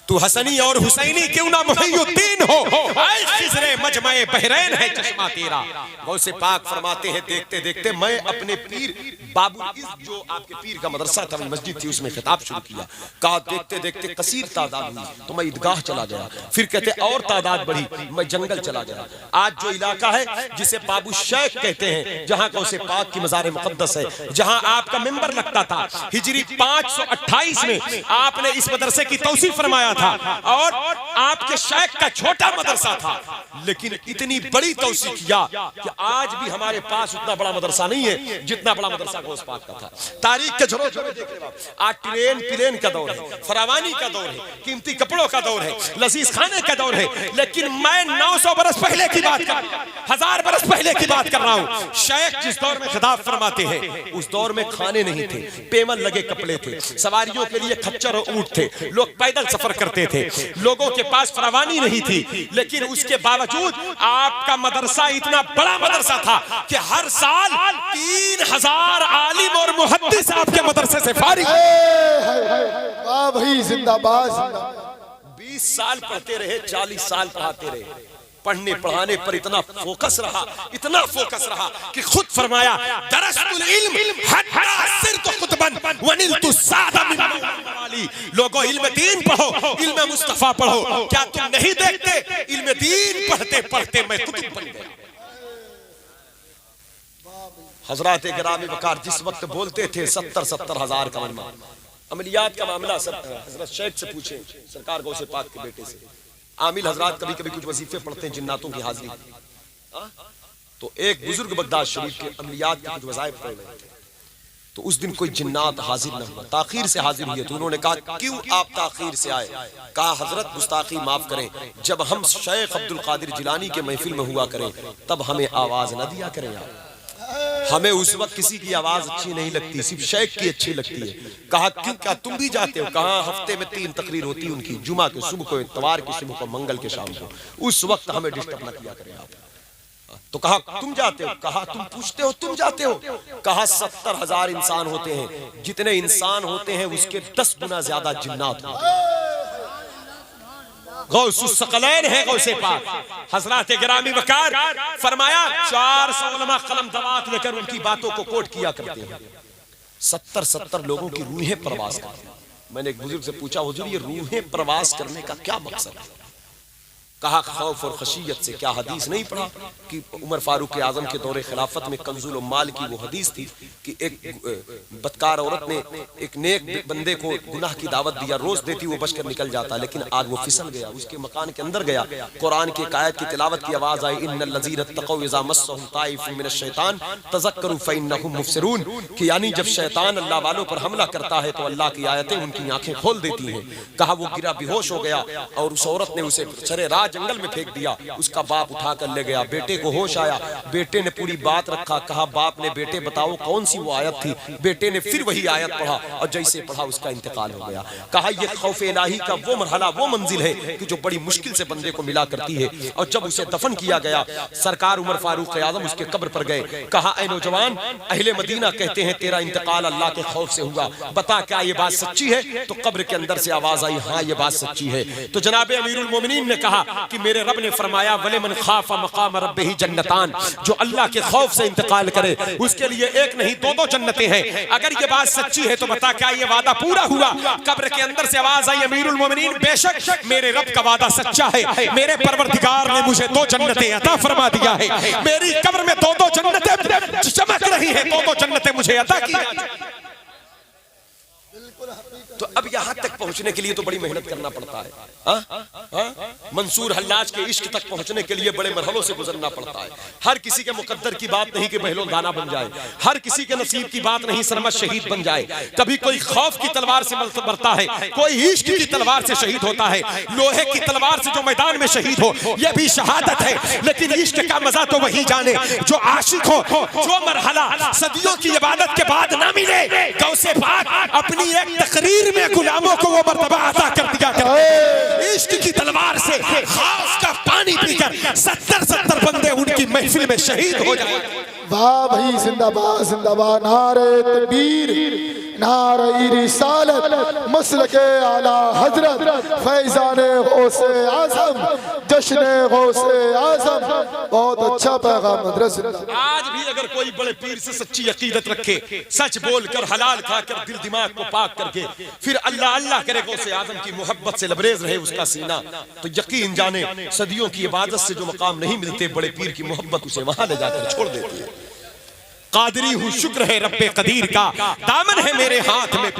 तू हसनी और हुसैनी क्यों ना मुहियुद्दीन हो, ऐ खिज़रे मजमे बहरैन है चश्मा तेरा। गौसे पाक फरमाते हैं, देखते देखते मैं अपने पीर बाबू जो आपके पीर का मदरसा था, मस्जिद थी, उसमें खिताब शुरू किया। कहा देखते देखते कसीर तादाद हुई तो मैं ईदगाह चला गया, फिर कहते और तादाद बढ़ी, मैं जंगल चला गया। आज जो इलाका है जिसे बाबू शेख कहते हैं, जहाँ गौसे पाक की मज़ार मुक़द्दस है, जहाँ आपका मिंबर लगता था, हिजरी 528 में आपने इस मदरसे की तौसीफ फरमाया था, और आपके शेख का छोटा मदरसा था, लेकिन इतनी बड़ी तौसीफ किया कि आज भी हमारे पास उतना बड़ा मदरसा नहीं है जितना बड़ा मदरसा गौस पाक का था। तारीख के झरोखे में देख ले, आज ट्रेन प्लेन का दौर है, फरावानी का दौर है, कीमती कपड़ों का दौर है, लजीज खाने का दौर है, लेकिन मैं 900 बरस पहले की बात कर, 1000 बरस पहले की बात कर रहा हूँ। शेख जिस दौर में खिताब फरमाते हैं, उस दौर में खाने नहीं थे, पेमल लगे कपड़े थे, सवारियों के लिए खच्चर और ऊंट थे, लोग पैदल सफर करते थे, लोगों के पास फरावानी नहीं थी, लेकिन उसके बावजूद आपका मदरसा इतना बड़ा मदरसा था कि हर साल 3000 आलिम और मुहद्दिस आपके मदरसे से फारिग। वाह भाई, जिंदाबाद। 20 साल पढ़ते रहे, 40 साल पढ़ाते रहे। पढ़ने पढ़ाने पर इतना फोकस रहा कि खुद फरमाया, दरस्तुल इल्म हत्ता सिरतु खुतबन वनिलतु सादा मिन वाली। लोगों इल्म दीन पढ़ो, इल्म मुस्तफा पढ़ो। क्या तुम नहीं देखते, इल्म दीन पढ़ते पढ़ते मैं कुतुब बन गया। हजरत गिरामी वकार जिस वक्त बोलते थे 70-70 हजार का अमलियात का मामला, सब हजरत शेख से पूछे, सरकार गौसे पाक के बेटे से। आमिल हजरात कभी कभी कुछ वजीफे पढ़ते हैं जिन्नातों की हाजिरी, तो एक बुजुर्ग बगदाद शरीफ के अमलियात के कुछ वज़ाइफ पढ़ रहे थे, तो उस दिन कोई जिन्नात हाजिर न हुआ, ताखीर से हाजिर हुए। तो उन्होंने कहा क्यों आप ताखीर से आए? कहा हजरत गुस्ताखी माफ करें, जब हम शेख अब्दुल कादिर जिलानी के महफिल में हुआ करें तब हमें आवाज न दिया करें आप, हमें उस वक्त किसी की आवाज अच्छी नहीं लगती, सिर्फ शेख की अच्छी लगती है। कहा क्यों, क्या तुम भी जाते हो? कहा हफ्ते में 3 तकरीर होती है उनकी, जुमा के सुबह को, इतवार की सुबह को, मंगल के शाम को, उस वक्त हमें डिस्टर्ब न किया करें आप। तो कहा तुम जाते हो? कहा तुम पूछते हो तुम जाते हो? कहा 70,000 इंसान होते हैं, जितने इंसान होते हैं उसके 10 गुना ज्यादा जिन्नात होते हैं। गौसुस सकलैन है गौसे पाक। हजरत गिरामी वकार फरमाया 400 उलमा कलम दवात लेकर उनकी बातों को कोट किया करते हैं। 70 लोगों की रूहें प्रवास करती हैं। मैंने एक बुजुर्ग से पूछा, हुजूर ये रूहें प्रवास करने का क्या मकसद है? कहा खौफ और खशियत से। क्या हदीस नहीं पढ़ा कि उमर फारूक आजम के दौरे खिलाफत में कंजुल माल की वो हदीस थी कि एक बदकार औरत ने एक नेक बंदे को गुनाह की दावत दिया, रोज देती वो बचकर निकल जाता, लेकिन आज वो फिसल गया, उसके मकान के अंदर गया। कुरान की एक आयत की तिलावत की आवाज आई, इन्नल लज़ीना तक़ौ इज़ा मस्सहुम ताइफुम मिनश शैतान तज़क्करू फ़इन्नहुम मुफ़सिरून, कि यानी जब शैतान अल्लाह वालों पर हमला करता है तो अल्लाह की आयतें उनकी आंखें खोल देती हैं। कहा वो गिरा, बेहोश हो गया और उस औरत ने उसे सरे राह जंगल में फेंक दिया। उसका बाप उठा कर ले गया, बेटे को होश आया, बेटे ने पूरी बात रखा। कहा बाप ने, बेटे बताओ कौन सी वो आयत थी? बेटे ने फिर वही आयत पढ़ा और जैसे पढ़ा उसका इंतकाल हो गया। कहा यह खौफ इलाही का वो मरहला, वो मंजिल है कि जो बड़ी मुश्किल से बंदे को मिला करती है। और जब उसे दफन किया गया, सरकार उमर फारूक आजम उसके कब्र पर गए। कहा ऐ नौजवान, अहले मदीना कहते हैं तेरा इंतकाल अल्लाह के खौफ से हुआ, बता क्या ये बात सच्ची है? तो कब्र के अंदर से आवाज आई, हाँ ये बात सच्ची है। तो जनाब अमीरुल मोमिनीन ने कहा कि मेरे रब ने फरमाया वले मन खाफा मकाम रब्बिही जन्नतान, जो अल्लाह के खौफ से इंतकाल करे उसके लिए एक नहीं दो दो जन्नतें हैं। अगर ये बात सच्ची है तो बता क्या ये वादा पूरा हुआ? कब्र के अंदर से आवाज आई अमीरुल मोमिनीन बेशक मेरे रब का वादा सच्चा है, मेरे परवरदिगार ने मुझे दो जन्नतें अता फरमा दिया है, मेरी कब्र में दो दो जन्नतें चमक रही है, दो दो जन्नतें मुझे अता की। तो अब यहां तक पहुंचने के लिए तो बड़ी मेहनत करना पड़ता है। मंसूर हल्लाज के इश्क तक पहुंचने के लिए बड़े मरहलों से गुजरना पड़ता है। हर किसी के मुकद्दर की बात नहीं कि बहलों दाना बन जाए, हर किसी के नसीब की बात नहीं सरमत शहीद बन जाए। कभी कोई खौफ की तलवार से मरता है, कोई इश्क की तलवार से शहीद होता है। लोहे की तलवार से जो मैदान में शहीद हो यह भी शहादत है, लेकिन इश्क का मजा तो वही जाने जो आशिक हो। जो मरहला सदियों की इबादत के बाद ना मिले, गौसे पाक अपनी एक तकरीर में गुलामों को वो मर्तबा अता कर दिया करते। इश्क की तलवार से खौफ का पानी पीकर 70-70 बंदे उनकी महफिल में शहीद हो जाए। वाह भाई, जिंदाबाद जिंदाबाद, नारे तकबीर, नारे रिसालत, मसलके आला हजरत, फैजाने गौसे आजम, जश्ने गौसे आजम। बहुत अच्छा पैगाम मदरसा। आज भी अगर कोई बड़े पीर से सच्ची अकीदत रखे, सच बोलकर हलाल खाकर दिल दिमाग को पाक करके फिर अल्लाह अल्लाह करे, गौसे आजम की मोहब्बत से लबरेज रहे उसका सीना, तो यकीन जाने सदियों की इबादत से जो मकाम नहीं मिलते, बड़े पीर की मोहब्बत उसे वहां ले जाकर छोड़ देती है। कादरी हूँ शुक्र है रब्बे कदीर का, दामन है मेरे हाथ में,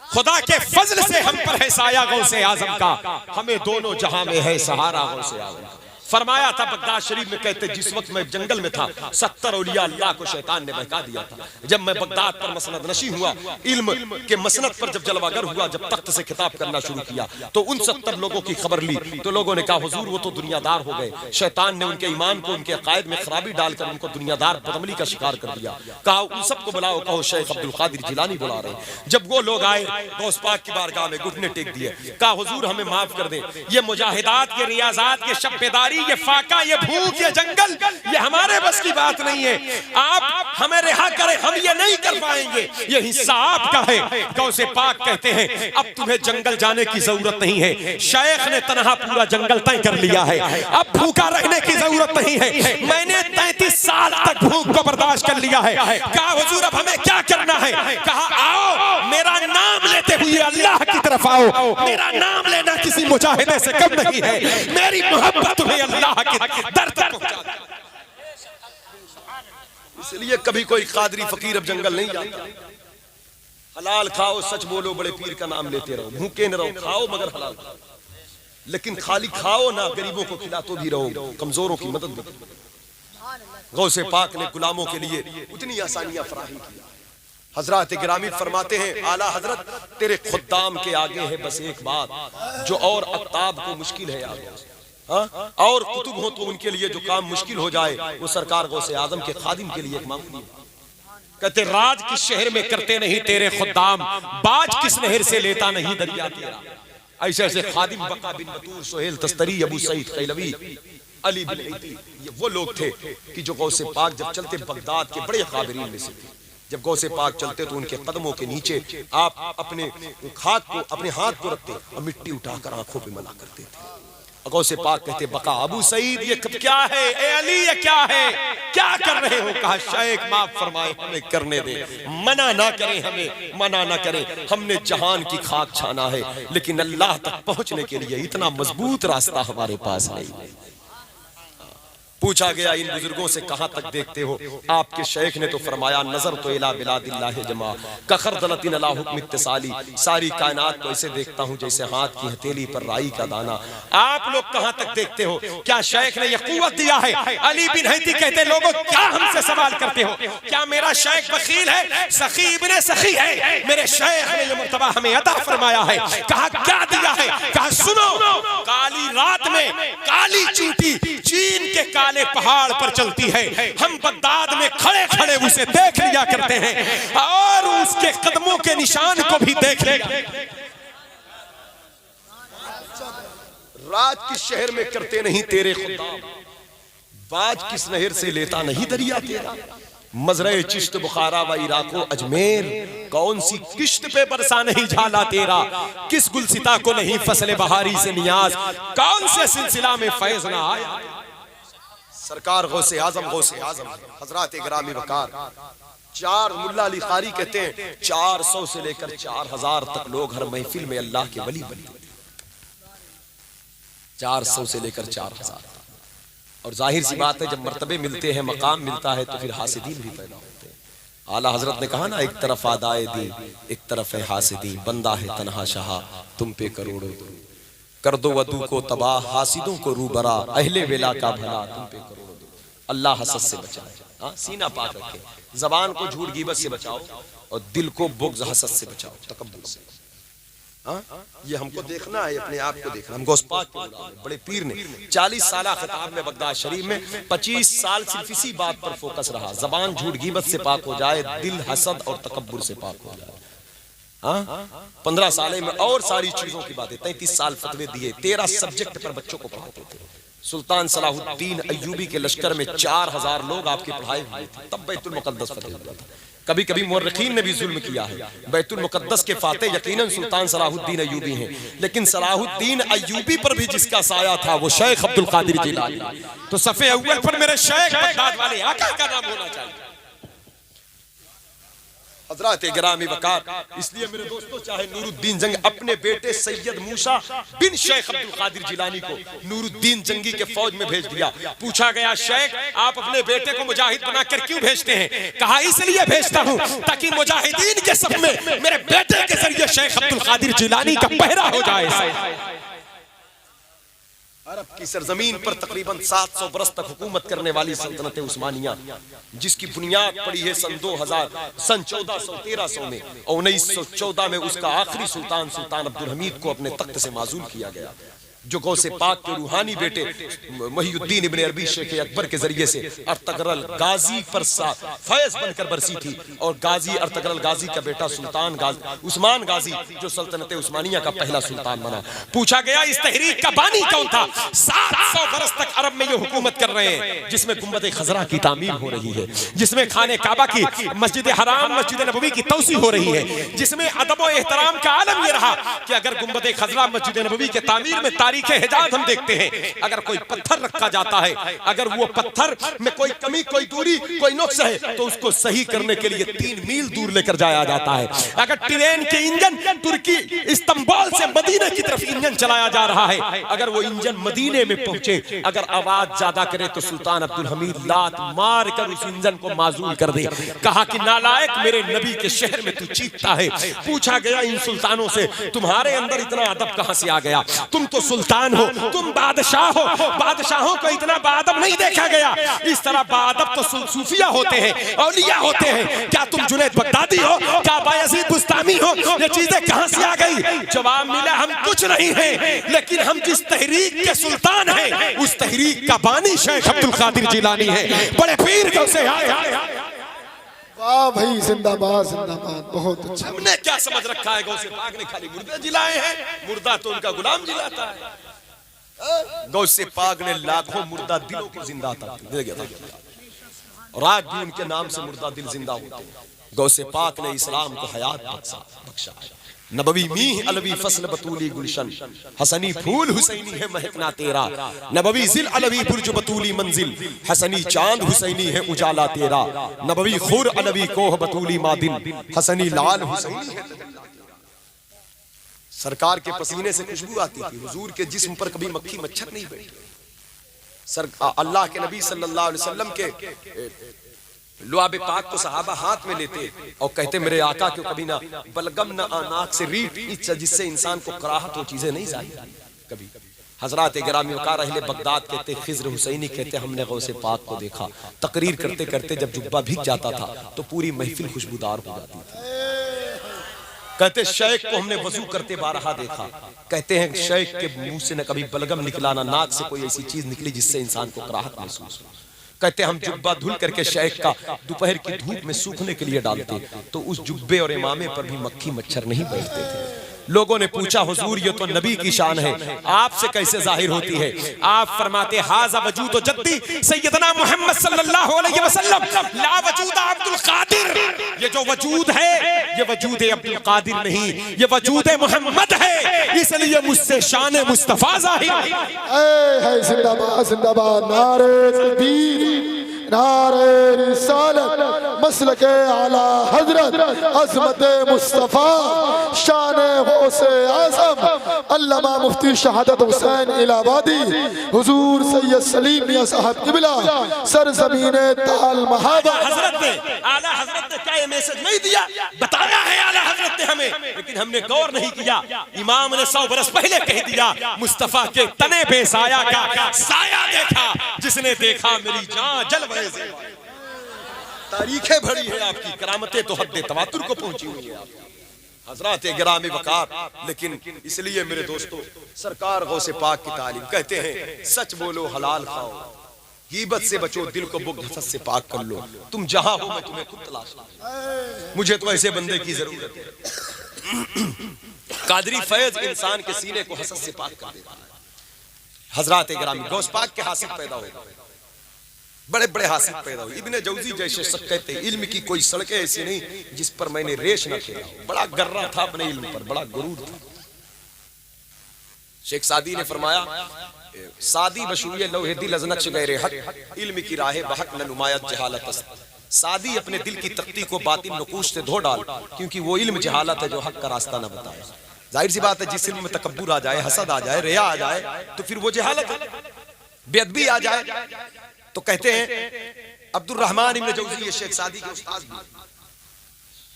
खुदा के फजल से हम पर है साया गौसे आजम का, हमें दोनों जहां में है सहारा गौसे आजम का। फरमाया था बगदाद शरीफ में, कहते जिस वक्त मैं जंगल में था 70 औलिया अल्लाह को शैतान ने बहका दिया था। जब मैं बगदाद पर मसनद नशी हुआ, इल्म के मसनद पर जब जलवागर हुआ, जब तख्त से खिताब करना शुरू किया तो उन 70 लोगों की खबर ली तो लोगों ने कहा हुजूर वो तो दुनियादार हो गए, शैतान ने उनके ईमान को उनके अकायद में खराबी डालकर उनको दुनियादार बदअमली का शिकार कर दिया। कहा उन सबको बुलाओ, कहो शेख अब्दुल कादिर जिलानी बुला रहे। जब वो लोग आए गौस पाक की बारगाह में घुटने टेक दिए, कहा हुजूर हमें माफ कर दें, ये मुजाहिदात, ये रियाजात, ये शब्बेदारी, ये फाका, ये भूख, ये जंगल, ये हमारे बस की बात नहीं है, आप हमें रिहा करें, हम ये नहीं कर पाएंगे, ये हिस्सा आपका है। गौसे पाक कहते हैं अब तुम्हें जंगल जाने की जरूरत नहीं है, शेख ने तनहा पूरा जंगल तय कर लिया है, अब भूखा रहने की जरूरत नहीं है, मैंने 33 साल तक भूख को बर्दाश्त कर लिया है। कहा हुजूर अब हमें क्या करना है? कहा आओ मेरा नाम लेते हुए अल्लाह की तरफ आओ, मेरा नाम लेना किसी मुजाहिदे से कम नहीं है, मेरी मोहब्बत तुम्हें अल्लाह के दर तक पहुंचा दे। इसलिए कभी कोई कादरी फकीर अब जंगल नहीं जाता। हलाल खाओ, सच बोलो, बड़े पीर का नाम लेते रहो, भूखे न रहो, खाओ मगर हलाल खाओ, लेकिन खाली खाओ ना, गरीबों को खिलाते भी रहो, कमजोरों की मदद भी करो। गौसे पाक ने गुलामों के लिए उतनी आसानियां फराहम की। हजरत गिरामी फरमाते हैं आला हजरत तेरे खुद्दाम के आगे है बस एक बात, जो और अक्ताब को मुश्किल है आगे, और कुतुब हो तो उनके लिए जो काम मुश्किल हो जाए वो सरकार गौसे आजम के खादिम के लिए एक मामूली है। कहते राज किस शहर में करते नहीं तेरे खुद्दाम, बाज किस नहर से लेता नहीं दरिया तेरा। ऐसे ऐसे खादिम बका बिन बतूर, सोहेल तस्तरी, अबू सईद खैलवी, अली बिन ऐती, ये वो लोग थे कि जो गौसे पाक जब चलते बगदाद के बड़े काबिरीन में से थे। जब गौसे पाक चलते तो उनके कदमों के नीचे आप अपने खाक को, अपने हाथ को रखते और मिट्टी उठाकर आंखों पे मना करते थे। गौसे पाक कहते बका अबू सईद ये क्या है, ए अली ये क्या है, क्या कर रहे हो? कहा शेख माफ फरमाए, हमें करने दे, मना ना करें, हमें मना ना करें, हमने जहान की खाक छाना है, लेकिन अल्लाह तक पहुंचने के लिए इतना मजबूत रास्ता हमारे पास नहीं। पूछा गया इन बुजुर्गों से कहां तक देखते हो? आपके शेख ने तो फरमाया नजर तो इला बिलादिल्लाह जमा कखरदलतिन अला हुक्म इत्तिसाली, सारी कायनात को ऐसे देखता हूं जैसे हाथ की हथेली पर राई का दाना। आप लोग कहां तक देखते हो? क्या शेख ने यह कुव्वत दिया है? अली बिन हैती कहते लोगों क्या हमसे सवाल करते हो? क्या मेरा शेख बखील है? सखी इब्ने सखी है, मेरे शेख ने यह मर्तबा हमें अता फरमाया है। कहा क्या दिया है? कहा सुनो, काली रात में काली चींटी चीन के काले पहाड़ पर चलती है, हम बगदाद में खड़े खड़े उसे देख लिया करते हैं और उसके कदमों के निशान को भी देख लिया। राज किस शहर में करते नहीं तेरे खुदा, बाज किस नहर से लेता नहीं दरिया तेरा। मजरे चिश्त बुखारा व इराको अजमेर, कौन सी किश्त पे बरसा नहीं झाला तेरा, किस गुलसिता को नहीं फसले बहारी से नियाज, कौन से सिलसिला में फैज ना आया। सरकार गौसे आजम हजरात ग्रामी वकार, 4 मुल्ला अली कारी कहते हैं 400 से लेकर 4000 तक लोग हर महफिल में अल्लाह के वली बने, 400 से लेकर 4000। और जाहिर सी बात है जब मर्तबे मिलते हैं, मकाम मिलता है, तो फिर हासिदीन भी पैदा होते हैं। आला हजरत ने कहा ना, एक तरफ आदाए दी एक तरफ है हासिदी, बंदा है तन्हा शाह तुम पे करोड़ों दो, कर दो वदू को तबाह हासिदों को रूबरा, अहले वेला का भला तुम पे करोड़ों दो। अल्लाह हसद से बचाए, हाँ सीना पाक रखे, जबान को झूठ गीबत से बचाओ और दिल को बुग़्ज़ हसद से बचाओ, तकब्बुर से। हाँ ये हमको देखना है, अपने आप को देखना। हम गौस पाक के बड़े पीर ने 40 साल खिताब में बगदाद शरीफ में 25 साल सिर्फ इसी बात पर फोकस रहा, जबान झूठ गीबत से पाक हो जाए, दिल हसद और तकब्बुर से पाक हो जाए। हाँ 15 साल में और सारी चीजों की बातें, 33 साल फतवे दिए, 13 सब्जेक्ट पर बच्चों को पढ़ाते थे। सुल्तान सलाहुद्दीन अय्यूबी के लश्कर में 4000 लोग आपके पढ़ाए हुए थे, तब बैतुल मुक़द्दस फतेह हुआ था। कभी कभी मुर्रिखीन ने भी जुल्म किया है, बैतुल मुक़द्दस के फातेह यकीनन सुल्तान सलाहुद्दीन अय्यूबी हैं, लेकिन सलाहुद्दीन अय्यूबी पर भी जिसका साया था वो शेख अब्दुल कादिर जिलानी। तो सफ़े अव्वल पर मेरे शेख बगदाद वाले आका का नाम होना चाहिए। हजरात गिरामी वकार, इसलिए मेरे दोस्तों, चाहे नूरुद्दीन जंग अपने बेटे सैयद मूसा बिन शेख अब्दुल कादिर जिलानी को नूरुद्दीन जंगी के फौज में भेज दिया। पूछा गया शेख आप अपने बेटे को मुजाहिद बनाकर क्यों भेजते हैं? कहा इसलिए भेजता हूं ताकि मुजाहिदीन के सब में मेरे बेटे के जरिए शेख अब्दुल कादिर जिलानी का पहरा हो जाए। अरब की सरजमीन पर तकरीबन 700 बरस तक हुकूमत करने वाली सल्तनत उस्मानिया, जिसकी बुनियाद पड़ी है सन 2000 सन 1400-1300 में, और 1914 में उसका आखिरी सुल्तान सुल्तान अब्दुल हमीद को अपने तख्त से माजूल किया गया, जो गौसे पाक के रूहानी बेटे मुहीउद्दीन इब्ने अरबी शेख अकबर के जरिए से अर्तगरल गाजी पर फैज बनकर बरसी थी। और गाजी अर्तगरल गाजी का बेटा सुल्तान उस्मान गाजी, जो सल्तनत उस्मानिया का पहला सुल्तान बना। पूछा गया इस तहरीक का बानी कौन था? 700 बरस तक अरब में ये हुकूमत कर रहे हैं, जिसमें गुंबद खजरा की तामीर हो रही है, जिसमें खाने काबा की, मस्जिद हराम मस्जिद नबवी की तौसी हो रही है, जिसमें अदब और एहतराम का आलम ये रहा कि अगर गुंबद खजरा मस्जिद नबवी के तामीर में तारीखे हिजाज हम देखते हैं, अगर कोई पत्थर रखा जाता है, अगर वो पत्थर में कोई कमी, कोई दूरी, कोई नुक्स है, तो उसको सही करने के लिए 3 मील दूर लेकर जाया जाता है। अगर ट्रेन के इंजन तुर्की इस्तांबुल से मदीना की तरफ इंजन चलाया जा रहा है, अगर वो इंजन मदीने में पहुंचे, अगर आवाज ज्यादा करे तो सुल्तान अब्दुल हमीद लात मार कर उस इंजन को माजूल कर दे। कहा कि नालायक, मेरे नबी के शहर में तू चीखता है। पूछा गया इन सुल्तानों से तुम्हारे अंदर इतना अदब कहां से आ गया? तुम तो सुल्तान हो, तुम बादशाह हो, बादशाहों को इतना बादब नहीं देखा गया। इस तरह बादब तो सूफिया होते हैं, औलिया होते हैं। क्या तुम जुनैद बगदादी हो? क्या बायजीद बुस्तामी हो? ये चीजें कहां से आ गई? जवाब मिला हम कुछ नहीं हैं, लेकिन हम जिस तहरीक के सुल्तान हैं उस तहरीक का बानी शेख अब्दुल कादिर जिलानी है। बड़े पीर से वाह भाई, जिंदाबाद जिंदाबाद, बहुत अच्छा। हमने क्या समझ रखा है, गौसे पाक ने खाली मुर्दे जिलाए हैं, मुर्दा तो उनका गुलाम जिलाता है। गौसे पाक ने लाखों मुर्दा दिलों को जिंदा था, और आज भी उनके नाम से मुर्दा दिल जिंदा होते हैं। गौसे पाक ने इस्लाम को हयात बख्शा। नबवी मीह अलवी फसल बतूली गुलशन, हसनी फूल हुसैनी है महकना तेरा। नबवी जिल अलवी बुर्ज बतूली मंजिल, हसनी चांद हुसैनी है उजाला तेरा। नबवी खुर अलवी कोह बतूली मादिन, हसनी लाल हुसैनी है। सरकार के पसीने से खुशबू आती थी, हुजूर के जिस्म पर कभी मक्खी मच्छर नहीं बैठी। अल्लाह के नबी सल्लल्लाहु अलैहि वसल्लम के लुआब पाक को सहाबा हाथ में लेते और कहते मेरे आका को कभी ना बलगम ना आनाक से रीठ, जिससे इंसान को कराहत हो, चीजें नहीं जाती कभी। हजरात गिरामी वकार अहले बगदाद कहते, खिज़्र हुसैनी कहते, हमने गौसे पाक को देखा, तकरीर करते करते जब जुब्बा भीग जाता था तो पूरी महफिल खुशबूदार हो जाती थी। कहते शेख को हमने वजू करते बारहा देखा। कहते हैं शेख के मुंह से न कभी बलगम निकला, ना नाक से कोई ऐसी चीज निकली जिससे इंसान को कराहत महसूस हो। कहते हम जुब्बा धुल करके शेख का दोपहर की धूप में सूखने के लिए डालते तो उस जुब्बे और इमामे पर भी मक्खी मच्छर नहीं बैठते थे। लोगों ने पूछा हुजूर ये तो नबी की शान है, आपसे कैसे जाहिर होती है? आप फरमाते हाजा वजूद जद्दी सैयदना मोहम्मद सल्लल्लाहु अलैहि वसल्लम ला वजूद अब्दुल कादिर। ये जो वजूद है ये वजूद अब्दुल कादिर नहीं, ये वजूद मोहम्मद है, इसलिए मुझसे शान मुस्तफा जाहिर है। जिंदाबाद जिंदाबाद, नारे तकबीर, नारे रिसालत, मसलके आला हजरत, अज़मत मुस्तफा, शान गौसे आज़म अल्लामा मुफ्ती शहादत हुसैन इलाहाबादी, हुजूर सैयद सलीम मियां साहब किबला, सरज़मीने ताल महाबा। हजरत ने आला हजरत ने क्या ये मैसेज नहीं दिया? बताया है आला हजरत ने हमें, लेकिन हमने गौर नहीं किया। इमाम ने 100 बरस पहले कह दिया मुस्तफा के तने पे साया का साया देखा, जिसने देखा मेरी जान जल बहे। तारीखें भरी है आपकी, करामतें तो हद तवातुर को पहुंची हुई है हजरात गिरामी वकार। लेकिन इसलिए मेरे दोस्तों, सरकार गौसे पाक की तालीम कहते हैं सच बोलो हलाल खाओ, गीबत से बचो, दिल को बुग़्ज़ हसद से पाक कर लो। तुम जहां हो मैं तुम्हें खुद तलाश लूं, मुझे तो ऐसे बंदे की जरूरत है। कादरी फैज इंसान के सीने को हसद से पाक कर देता है। हजरात गिरामी गौस पाक के हासिल पैदा हो, बड़े बड़े हासिल पैदा हुए। इब्ने जौजी जैसे सब कहते हैं इल्म की कोई सड़कें ऐसी नहीं जिस पर मैंने रेश न खेला हो। बड़ा गर्रा था अपने इल्म पर, बड़ा गुरूर था। शेख सादी ने फरमाया सादी बशूये लौहे दिल अज नक्श गैर हक, इल्म की राह बहक न नुमायत जहालत अस्त। सादी अपने दिल की तख्ती को बातिन नकूश से धो डाल, क्योंकि वो इल्म जहालत है जो हक का रास्ता न बताए। जाहिर सी बात है जिस इल्म में तकब्बुर आ जाए, हसद आ जाए, रिया आ जाए, तो फिर वो जहालत है। बेअदबी आ जाए तो कहते हैं अब्दुल रहमान इब्न जौजी शेख सादी के उस्ताद भी,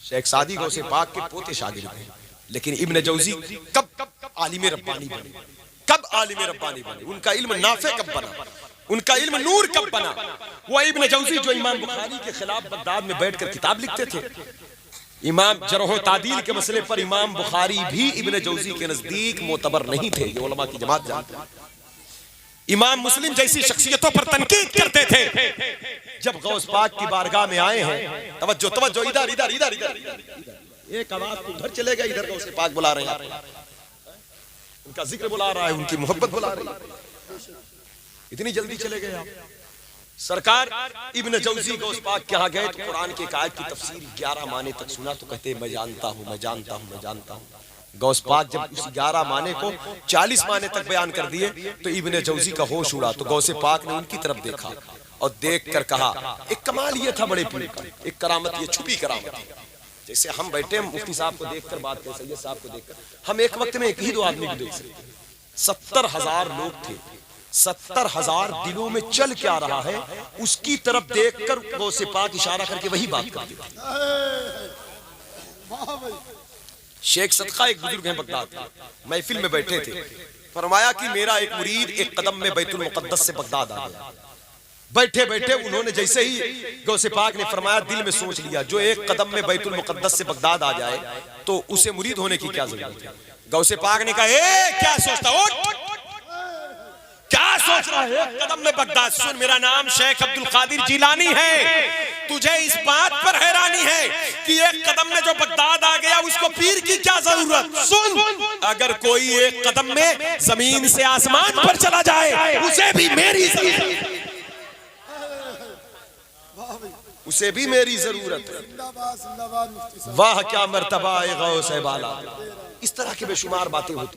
शेख सादी गौसे पाक के पोते शागिर्द हैं। लेकिन इब्न जौजी कब आलिम रब्बानी बने, कब आलिम रब्बानी बने, उनका इल्म नाफे कब बना, उनका इल्म नूर कब बना? वो इब्न जौजी जो इमाम बुखारी के खिलाफ बगदाद में बैठकर किताब लिखते थे, इमाम जरह तादील के मसले पर इमाम बुखारी भी इब्न जौजी के नजदीक मोतबर नहीं थे, ये उलमा की जमात जानते हैं। इमाम मुस्लिम जैसी शख्सियतों पर तनकीद करते थे। जब गौस पाक की बारगाह में आए हैं, तवज्जो तवज्जो, इधर इधर इधर इधर, एक आवाज उधर चले गए, इधर गौस पाक बुला रहे हैं, उनका जिक्र बुला रहा है, उनकी मोहब्बत बुला रही है, इतनी जल्दी चले गए आप। सरकार इब्न जौजी गौस पाक के यहाँ गए तो कुरान के एक आयत की तफसीर 11 माने तक सुना तो कहते मैं जानता हूँ, मैं जानता हूँ, मैं जानता हूँ। गौस पाक जब उस 11 माने को 40 माने तक बयान कर दिए तो इब्न जौजी का होश उड़ा। तो गौसे पाक ने उनकी तरफ देखा और देख कर कहा एक कमाल ये था बड़े पीर का, एक करामत, ये छुपी करामत। जैसे हम बैठे मुफ्ती साहब को देखकर बात करें, सैयद साहब को देखकर, हम एक वक्त में एक ही 2 आदमी को देख सकते। 70,000 लोग थे, 70,000 दिलों में चल क्या रहा है उसकी तरफ देखकर गौसे पाक इशारा करके वही बात कर दी। शेख सदका एक बुजुर्ग हैं बगदाद के, महफिल में बैठे थे, फरमाया कि मेरा एक मुरीद एक कदम में बैतुल मुकद्दस से बगदाद आ गया। बैठे बैठे उन्होंने जैसे ही गौसे पाक ने फरमाया दिल में सोच लिया जो एक कदम में बैतुल मुकद्दस से बगदाद आ जाए तो उसे मुरीद होने की क्या जरूरत है। गौसे पाक ने कहा ए क्या सोचता, क्या सोच रहा है, एक कदम में बगदाद। सुन, मेरा नाम शेख अब्दुल कादिर जिलानी है, तुझे इस बात पर हैरानी है कि एक कदम में जो बगदाद आ गया उसको पीर की क्या जरूरत। सुन, अगर कोई एक कदम में जमीन से आसमान पर चला जाए उसे भी मेरी जरूरत, उसे भी मेरी जरूरत है। वाह क्या मर्तबा ए गौस बाला। इस तरह की बेशुमार बातें होती।